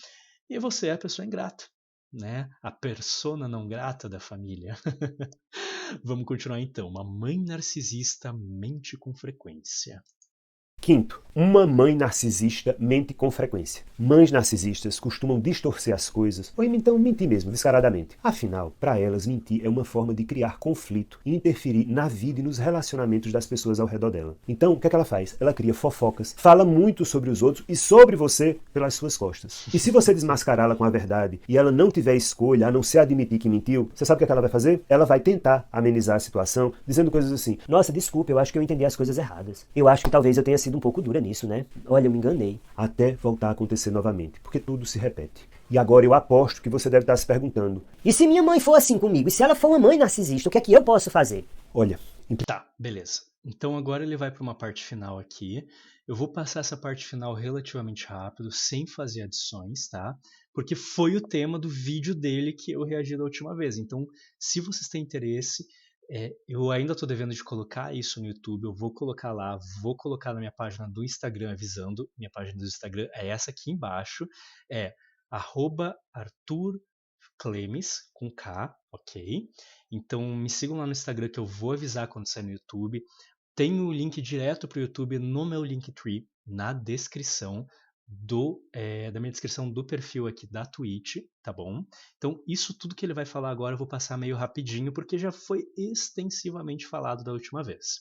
e você é a pessoa ingrata, né? A persona não grata da família. Vamos continuar então. Uma mãe narcisista mente com frequência. Quinto, uma mãe narcisista mente com frequência. Mães narcisistas costumam distorcer as coisas, ou então mentir mesmo, descaradamente. Afinal, para elas, mentir é uma forma de criar conflito e interferir na vida e nos relacionamentos das pessoas ao redor dela. Então, o que é que ela faz? Ela cria fofocas, fala muito sobre os outros e sobre você pelas suas costas. E se você desmascará-la com a verdade e ela não tiver escolha a não ser admitir que mentiu, você sabe o que ela vai fazer? Ela vai tentar amenizar a situação, dizendo coisas assim: Nossa, desculpa, eu acho que eu entendi as coisas erradas. Eu acho que talvez eu tenha sido um pouco dura nisso, né? Olha, eu me enganei. até voltar a acontecer novamente, porque tudo se repete. E agora eu aposto que você deve estar se perguntando: E se minha mãe for assim comigo? E se ela for uma mãe narcisista, o que é que eu posso fazer? olha, Tá, beleza. Então agora ele vai para uma parte final aqui. Eu vou passar essa parte final relativamente rápido, sem fazer adições, tá? Porque foi o tema do vídeo dele que eu reagi da última vez. Então, se vocês têm interesse, eu ainda estou devendo de colocar isso no YouTube. Eu vou colocar lá, vou colocar na minha página do Instagram avisando. Minha página do Instagram é essa aqui embaixo. É @Arthur Clemes, com K, ok? Então me sigam lá no Instagram que eu vou avisar quando sair no YouTube. Tem o link direto para o YouTube no meu Linktree, na descrição da minha descrição do perfil aqui da Twitch, tá bom? Então isso tudo que ele vai falar agora eu vou passar meio rapidinho, porque já foi extensivamente falado da última vez.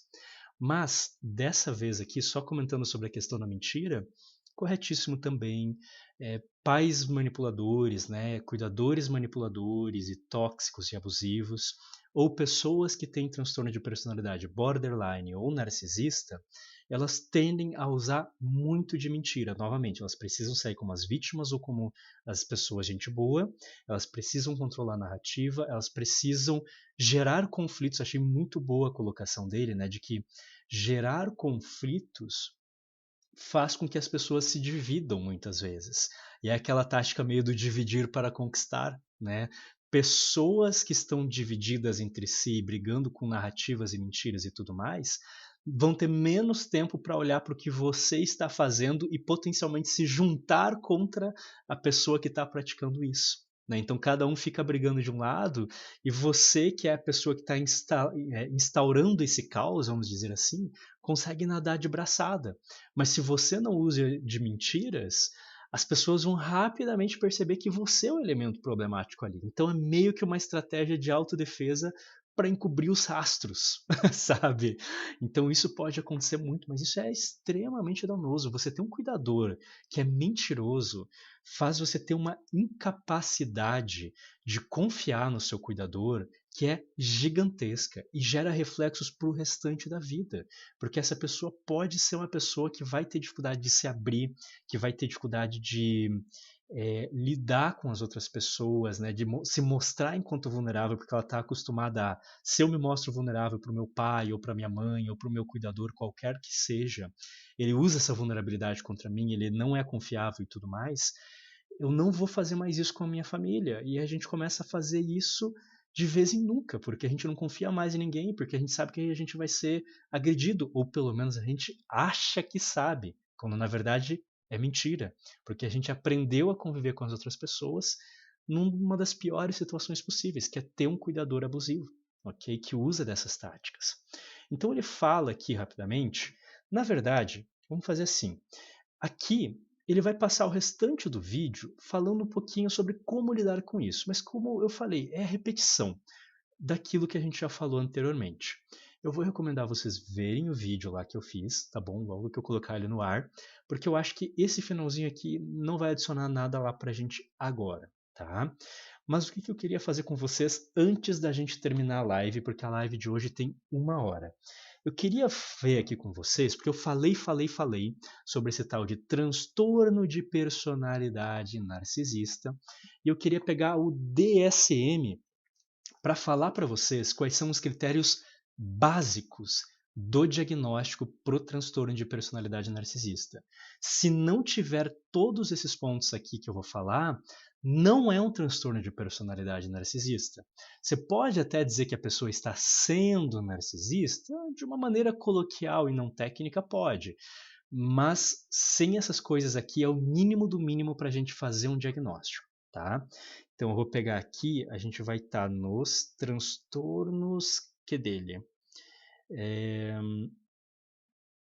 Mas, dessa vez aqui, só comentando sobre a questão da mentira, corretíssimo também. Pais manipuladores, né, cuidadores manipuladores e tóxicos e abusivos, ou pessoas que têm transtorno de personalidade borderline ou narcisista, elas tendem a usar muito de mentira. Novamente, elas precisam sair como as vítimas ou como as pessoas gente boa, elas precisam controlar a narrativa, elas precisam gerar conflitos. Achei muito boa a colocação dele, né, de que gerar conflitos faz com que as pessoas se dividam muitas vezes. E é aquela tática meio do dividir para conquistar, né? Pessoas que estão divididas entre si, brigando com narrativas e mentiras e tudo mais, vão ter menos tempo para olhar para o que você está fazendo e potencialmente se juntar contra a pessoa que está praticando isso. Né? Então cada um fica brigando de um lado e você, que é a pessoa que está instaurando esse caos, vamos dizer assim, consegue nadar de braçada. Mas se você não usa de mentiras, as pessoas vão rapidamente perceber que você é o elemento problemático ali. Então é meio que uma estratégia de autodefesa para encobrir os rastros, sabe? Então isso pode acontecer muito, mas isso é extremamente danoso. Você ter um cuidador que é mentiroso faz você ter uma incapacidade de confiar no seu cuidador que é gigantesca e gera reflexos para o restante da vida, porque essa pessoa pode ser uma pessoa que vai ter dificuldade de se abrir, que vai ter dificuldade de lidar com as outras pessoas, né, de se mostrar enquanto vulnerável, porque ela está acostumada a, se eu me mostro vulnerável para o meu pai, ou para minha mãe, ou para o meu cuidador, qualquer que seja, ele usa essa vulnerabilidade contra mim, ele não é confiável e tudo mais, eu não vou fazer mais isso com a minha família. E a gente começa a fazer isso de vez em nunca, porque a gente não confia mais em ninguém, porque a gente sabe que a gente vai ser agredido, ou pelo menos a gente acha que sabe, quando na verdade é mentira, porque a gente aprendeu a conviver com as outras pessoas numa das piores situações possíveis, que é ter um cuidador abusivo, ok? Que usa dessas táticas. Então ele fala aqui rapidamente, na verdade, vamos fazer assim, aqui ele vai passar o restante do vídeo falando um pouquinho sobre como lidar com isso, mas como eu falei, é a repetição daquilo que a gente já falou anteriormente. Eu vou recomendar vocês verem o vídeo lá que eu fiz, tá bom? Logo que eu colocar ele no ar, porque eu acho que esse finalzinho aqui não vai adicionar nada lá pra gente agora, tá? Mas o que eu queria fazer com vocês antes da gente terminar a live, porque a live de hoje tem 1 hora. Eu queria ver aqui com vocês, porque eu falei sobre esse tal de transtorno de personalidade narcisista, e eu queria pegar o DSM para falar para vocês quais são os critérios básicos do diagnóstico para o transtorno de personalidade narcisista. Se não tiver todos esses pontos aqui que eu vou falar, não é um transtorno de personalidade narcisista. Você pode até dizer que a pessoa está sendo narcisista, de uma maneira coloquial e não técnica, pode. Mas sem essas coisas aqui é o mínimo do mínimo para a gente fazer um diagnóstico, tá? Então eu vou pegar aqui, a gente vai estar nos transtornos que dele.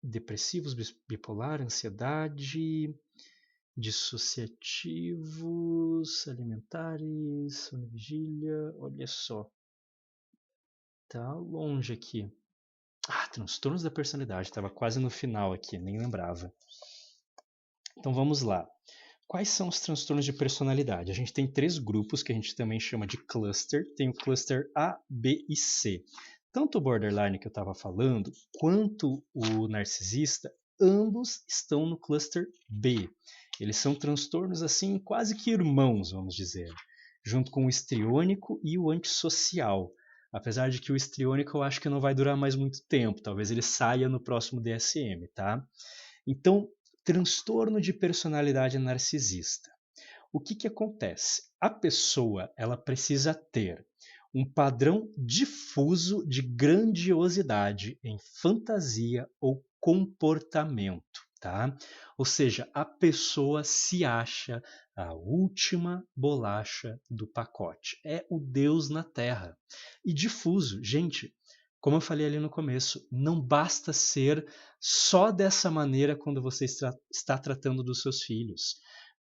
Depressivos, bipolar, ansiedade, dissociativos, alimentares, sono vigília, olha só. Tá longe aqui. Transtornos da personalidade, estava quase no final aqui, nem lembrava. Então vamos lá. Quais são os transtornos de personalidade? A gente tem 3 grupos que a gente também chama de cluster. Tem o cluster A, B e C. Tanto o borderline que eu estava falando, quanto o narcisista, ambos estão no cluster B. Eles são transtornos assim quase que irmãos, vamos dizer, junto com o histriônico e o antissocial. Apesar de que o histriônico eu acho que não vai durar mais muito tempo, talvez ele saia no próximo DSM, tá? Então, transtorno de personalidade narcisista. O que acontece? A pessoa ela precisa ter um padrão difuso de grandiosidade em fantasia ou comportamento, tá? Ou seja, a pessoa se acha a última bolacha do pacote. É o Deus na Terra. E difuso, gente, como eu falei ali no começo, não basta ser só dessa maneira quando você está tratando dos seus filhos.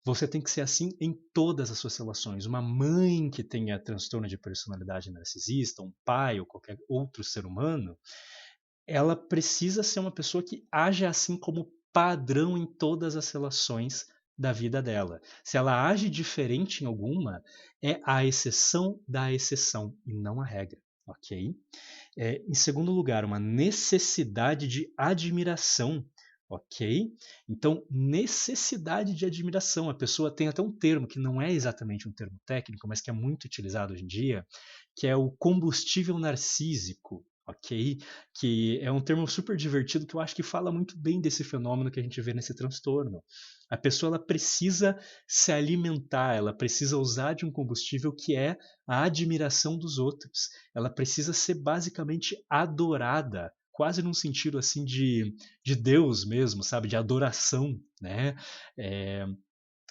Você tem que ser assim em todas as suas relações. Uma mãe que tenha transtorno de personalidade narcisista, um pai ou qualquer outro ser humano, ela precisa ser uma pessoa que age assim como padrão em todas as relações da vida dela. Se ela age diferente em alguma, é a exceção da exceção e não a regra, ok? Em segundo lugar, uma necessidade de admiração, ok? Então, necessidade de admiração. A pessoa tem até um termo que não é exatamente um termo técnico, mas que é muito utilizado hoje em dia, que é o combustível narcísico, ok? Que é um termo super divertido que eu acho que fala muito bem desse fenômeno que a gente vê nesse transtorno. A pessoa ela precisa se alimentar, ela precisa usar de um combustível que é a admiração dos outros. Ela precisa ser basicamente adorada, quase num sentido assim de Deus mesmo, sabe? De adoração, né? É,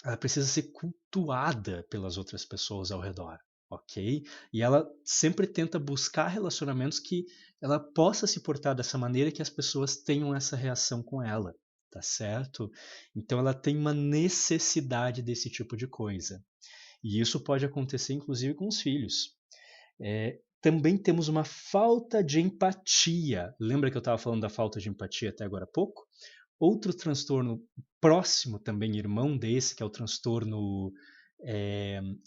ela precisa ser cultuada pelas outras pessoas ao redor, ok? E ela sempre tenta buscar relacionamentos que ela possa se portar dessa maneira que as pessoas tenham essa reação com ela, tá certo? Então ela tem uma necessidade desse tipo de coisa. E isso pode acontecer inclusive com os filhos. Também temos uma falta de empatia. Lembra que eu estava falando da falta de empatia até agora há pouco? Outro transtorno próximo, também irmão desse, que é o transtorno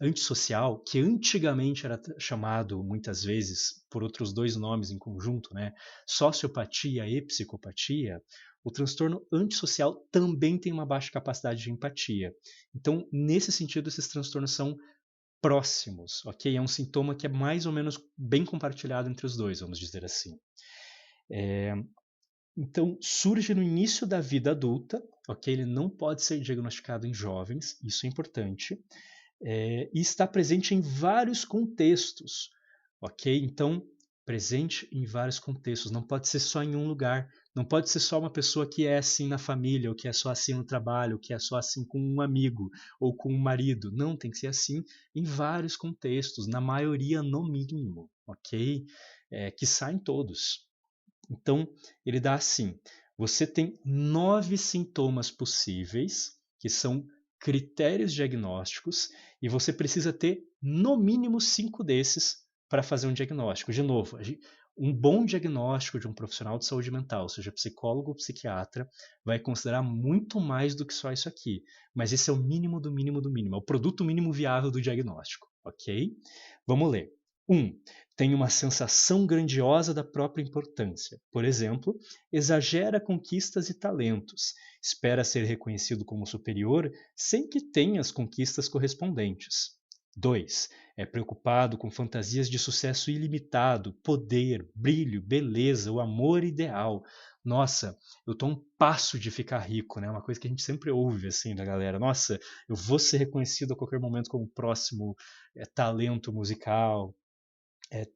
antissocial, que antigamente era chamado muitas vezes por outros 2 nomes em conjunto, né? Sociopatia e psicopatia. O transtorno antissocial também tem uma baixa capacidade de empatia. Então, nesse sentido, esses transtornos são próximos, ok? É um sintoma que é mais ou menos bem compartilhado entre os dois, vamos dizer assim. Então, surge no início da vida adulta, ok? Ele não pode ser diagnosticado em jovens, isso é importante, e está presente em vários contextos, ok? Então, presente em vários contextos, não pode ser só em um lugar, não pode ser só uma pessoa que é assim na família, ou que é só assim no trabalho, ou que é só assim com um amigo, ou com um marido, não, tem que ser assim em vários contextos, na maioria no mínimo, ok? Quiçá em todos. Então, ele dá assim: você tem 9 sintomas possíveis, que são critérios diagnósticos, e você precisa ter no mínimo 5 desses para fazer um diagnóstico. De novo, um bom diagnóstico de um profissional de saúde mental, seja psicólogo ou psiquiatra, vai considerar muito mais do que só isso aqui. Mas esse é o mínimo do mínimo do mínimo, é o produto mínimo viável do diagnóstico, ok? Vamos ler. 1. Tem uma sensação grandiosa da própria importância. Por exemplo, exagera conquistas e talentos. Espera ser reconhecido como superior sem que tenha as conquistas correspondentes. 2. É preocupado com fantasias de sucesso ilimitado, poder, brilho, beleza, o amor ideal. Nossa, eu tô um passo de ficar rico, né? Uma coisa que a gente sempre ouve assim da galera. Nossa, eu vou ser reconhecido a qualquer momento como o próximo talento musical.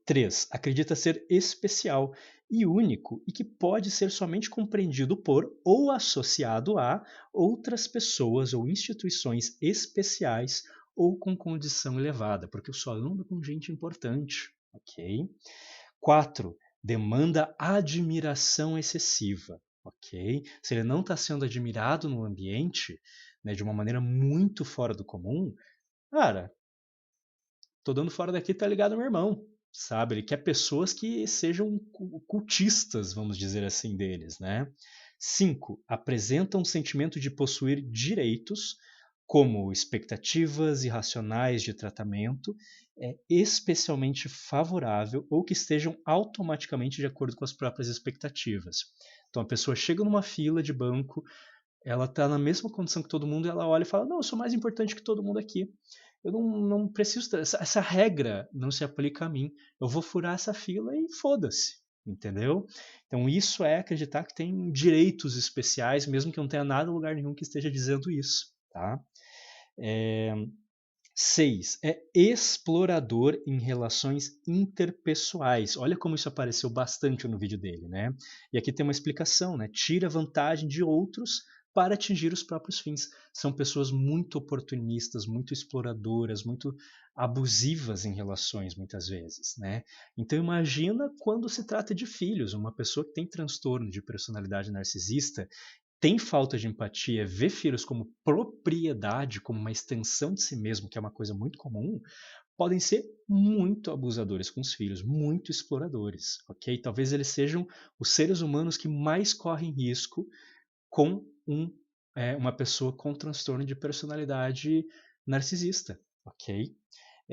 3. Acredita ser especial e único e que pode ser somente compreendido por ou associado a outras pessoas ou instituições especiais ou com condição elevada, porque eu só ando com gente importante, ok? 4. Demanda admiração excessiva, ok? Se ele não está sendo admirado no ambiente, né, de uma maneira muito fora do comum, cara, tô dando fora daqui, tá ligado ao meu irmão, sabe? Ele quer pessoas que sejam cultistas, vamos dizer assim, deles, né? 5. Apresenta um sentimento de possuir direitos, como expectativas irracionais de tratamento, especialmente favorável ou que estejam automaticamente de acordo com as próprias expectativas. Então a pessoa chega numa fila de banco, ela está na mesma condição que todo mundo e ela olha e fala: não, eu sou mais importante que todo mundo aqui. Eu não preciso. Essa regra não se aplica a mim. Eu vou furar essa fila e foda-se. Entendeu? Então, isso é acreditar que tem direitos especiais, mesmo que não tenha nada em lugar nenhum que esteja dizendo isso. Tá? 6. É explorador em relações interpessoais. Olha como isso apareceu bastante no vídeo dele, né? E aqui tem uma explicação, né? Tira vantagem de outros para atingir os próprios fins. São pessoas muito oportunistas, muito exploradoras, muito abusivas em relações, muitas vezes, né? Então imagina quando se trata de filhos, uma pessoa que tem transtorno de personalidade narcisista tem falta de empatia, vê filhos como propriedade, como uma extensão de si mesmo, que é uma coisa muito comum, podem ser muito abusadores com os filhos, muito exploradores, ok? Talvez eles sejam os seres humanos que mais correm risco com uma pessoa com transtorno de personalidade narcisista, ok?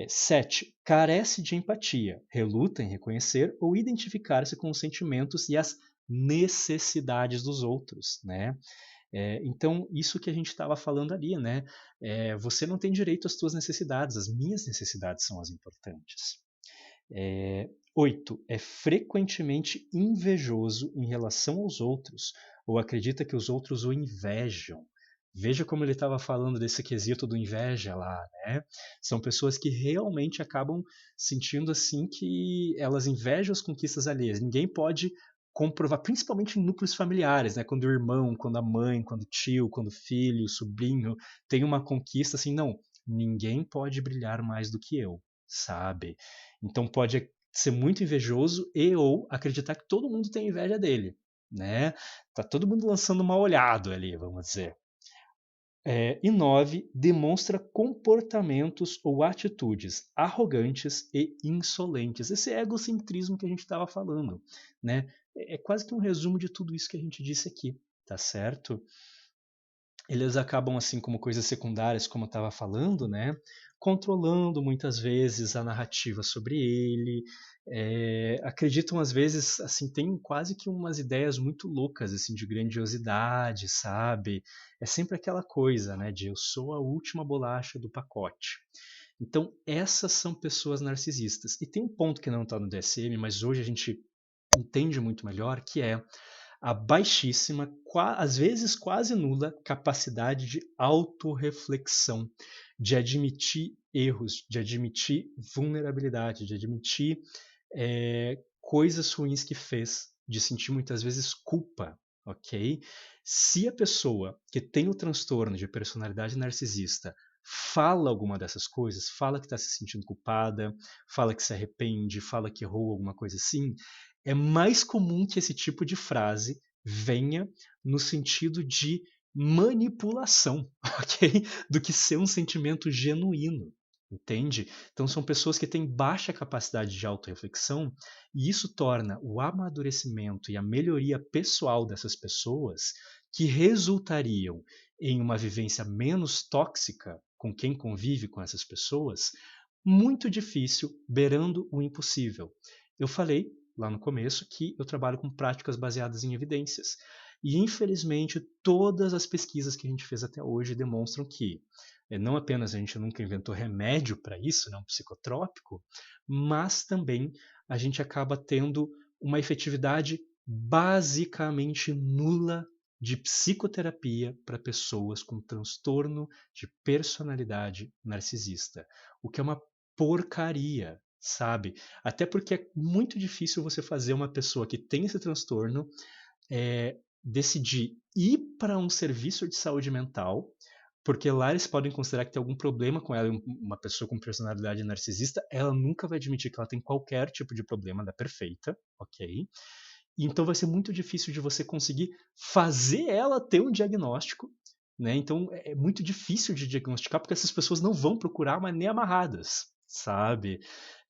7. Carece de empatia, reluta em reconhecer ou identificar-se com os sentimentos e as necessidades dos outros, né? Então, isso que a gente estava falando ali, né? Você não tem direito às suas necessidades, as minhas necessidades são as importantes. 8. É frequentemente invejoso em relação aos outros, ou acredita que os outros o invejam. Veja como ele estava falando desse quesito do inveja lá, né? São pessoas que realmente acabam sentindo assim que elas invejam as conquistas alheias. Ninguém pode comprovar, principalmente em núcleos familiares, né? Quando o irmão, quando a mãe, quando o tio, quando o filho, o sobrinho tem uma conquista assim, não, ninguém pode brilhar mais do que eu, sabe? Então pode ser muito invejoso e ou acreditar que todo mundo tem inveja dele, né? Tá todo mundo lançando mal olhado ali, vamos dizer. E 9, demonstra comportamentos ou atitudes arrogantes e insolentes. Esse egocentrismo que a gente estava falando, né? É quase que um resumo de tudo isso que a gente disse aqui, tá certo? Eles acabam assim como coisas secundárias, como eu estava falando, né? Controlando muitas vezes a narrativa sobre ele, acreditam às vezes assim tem quase que umas ideias muito loucas assim de grandiosidade, sabe? É sempre aquela coisa, né? De eu sou a última bolacha do pacote. Então essas são pessoas narcisistas. E tem um ponto que não está no DSM, mas hoje a gente entende muito melhor, que é a baixíssima, às vezes quase nula, capacidade de autorreflexão, de admitir erros, de admitir vulnerabilidade, de admitir coisas ruins que fez, de sentir muitas vezes culpa, ok? Se a pessoa que tem o transtorno de personalidade narcisista fala alguma dessas coisas, fala que está se sentindo culpada, fala que se arrepende, fala que errou alguma coisa assim, é mais comum que esse tipo de frase venha no sentido de manipulação, ok? Do que ser um sentimento genuíno, entende? Então são pessoas que têm baixa capacidade de autorreflexão e isso torna o amadurecimento e a melhoria pessoal dessas pessoas que resultariam em uma vivência menos tóxica com quem convive com essas pessoas, muito difícil, beirando o impossível. Eu falei lá no começo que eu trabalho com práticas baseadas em evidências. E, infelizmente, todas as pesquisas que a gente fez até hoje demonstram que não apenas a gente nunca inventou remédio para isso, né, um psicotrópico, mas também a gente acaba tendo uma efetividade basicamente nula de psicoterapia para pessoas com transtorno de personalidade narcisista, o que é uma porcaria, sabe? Até porque é muito difícil você fazer uma pessoa que tem esse transtorno decidir ir para um serviço de saúde mental, porque lá eles podem considerar que tem algum problema com ela, uma pessoa com personalidade narcisista, ela nunca vai admitir que ela tem qualquer tipo de problema, ela é perfeita, ok? Então vai ser muito difícil de você conseguir fazer ela ter um diagnóstico, né? Então é muito difícil de diagnosticar porque essas pessoas não vão procurar, mas nem amarradas, sabe?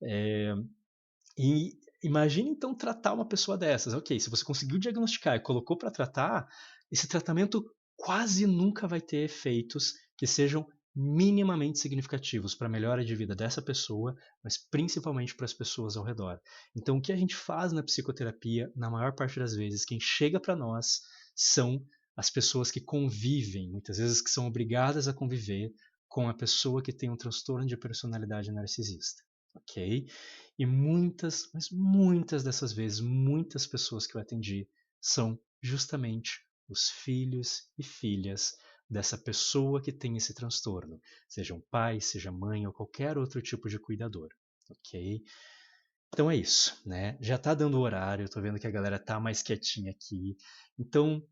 É, e imagine então tratar uma pessoa dessas. Ok, se você conseguiu diagnosticar e colocou para tratar, esse tratamento quase nunca vai ter efeitos que sejam minimamente significativos para a melhora de vida dessa pessoa, mas principalmente para as pessoas ao redor. Então, o que a gente faz na psicoterapia, na maior parte das vezes, quem chega para nós são as pessoas que convivem, muitas vezes que são obrigadas a conviver com a pessoa que tem um transtorno de personalidade narcisista, ok? E muitas, mas muitas dessas vezes, muitas pessoas que eu atendi são justamente os filhos e filhas dessa pessoa que tem esse transtorno, seja um pai, seja mãe ou qualquer outro tipo de cuidador, ok? Então é isso, né? Já tá dando o horário, eu tô vendo que a galera tá mais quietinha aqui. Então,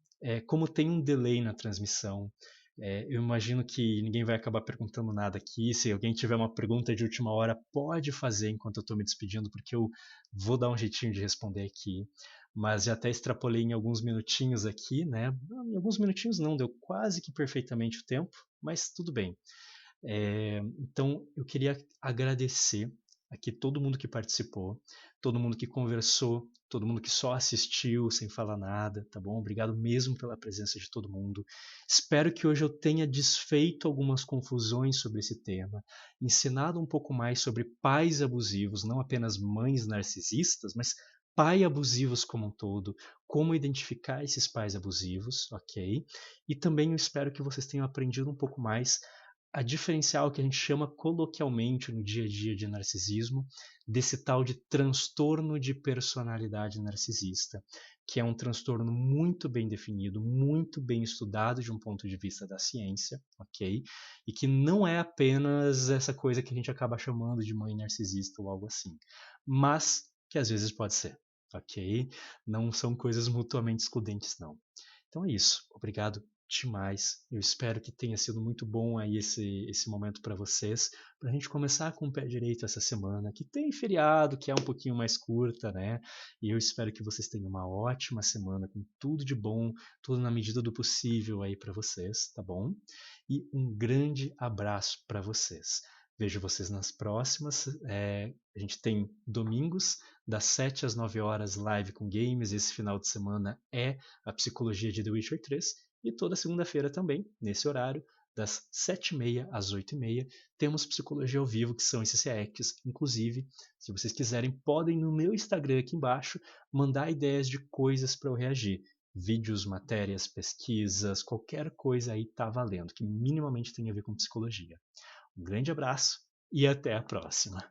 como tem um delay na transmissão, eu imagino que ninguém vai acabar perguntando nada aqui. Se alguém tiver uma pergunta de última hora, pode fazer enquanto eu tô me despedindo, porque eu vou dar um jeitinho de responder aqui. Mas já até extrapolei em alguns minutinhos aqui, né? Em alguns minutinhos não, deu quase que perfeitamente o tempo, mas tudo bem. Então, eu queria agradecer aqui todo mundo que participou, todo mundo que conversou, todo mundo que só assistiu sem falar nada, tá bom? Obrigado mesmo pela presença de todo mundo. Espero que hoje eu tenha desfeito algumas confusões sobre esse tema, ensinado um pouco mais sobre pais abusivos, não apenas mães narcisistas, mas pais abusivos como um todo, como identificar esses pais abusivos, ok? E também eu espero que vocês tenham aprendido um pouco mais a diferenciar o que a gente chama coloquialmente no dia a dia de narcisismo, desse tal de transtorno de personalidade narcisista, que é um transtorno muito bem definido, muito bem estudado de um ponto de vista da ciência, ok? E que não é apenas essa coisa que a gente acaba chamando de mãe narcisista ou algo assim, mas que às vezes pode ser, ok? Não são coisas mutuamente excludentes, não. Então é isso. Obrigado demais. Eu espero que tenha sido muito bom aí esse momento para vocês, para a gente começar com o pé direito essa semana, que tem feriado, que é um pouquinho mais curta, né? E eu espero que vocês tenham uma ótima semana com tudo de bom, tudo na medida do possível aí para vocês, tá bom? E um grande abraço para vocês. Vejo vocês nas próximas. A gente tem domingos, das 7 às 9 horas, live com games. Esse final de semana é a psicologia de The Witcher 3. E toda segunda-feira também, nesse horário, das 7h30 às 8h30, temos Psicologia ao Vivo, que são esses reacts. Inclusive, se vocês quiserem, podem no meu Instagram aqui embaixo mandar ideias de coisas para eu reagir. Vídeos, matérias, pesquisas, qualquer coisa aí tá valendo, que minimamente tenha a ver com psicologia. Um grande abraço e até a próxima.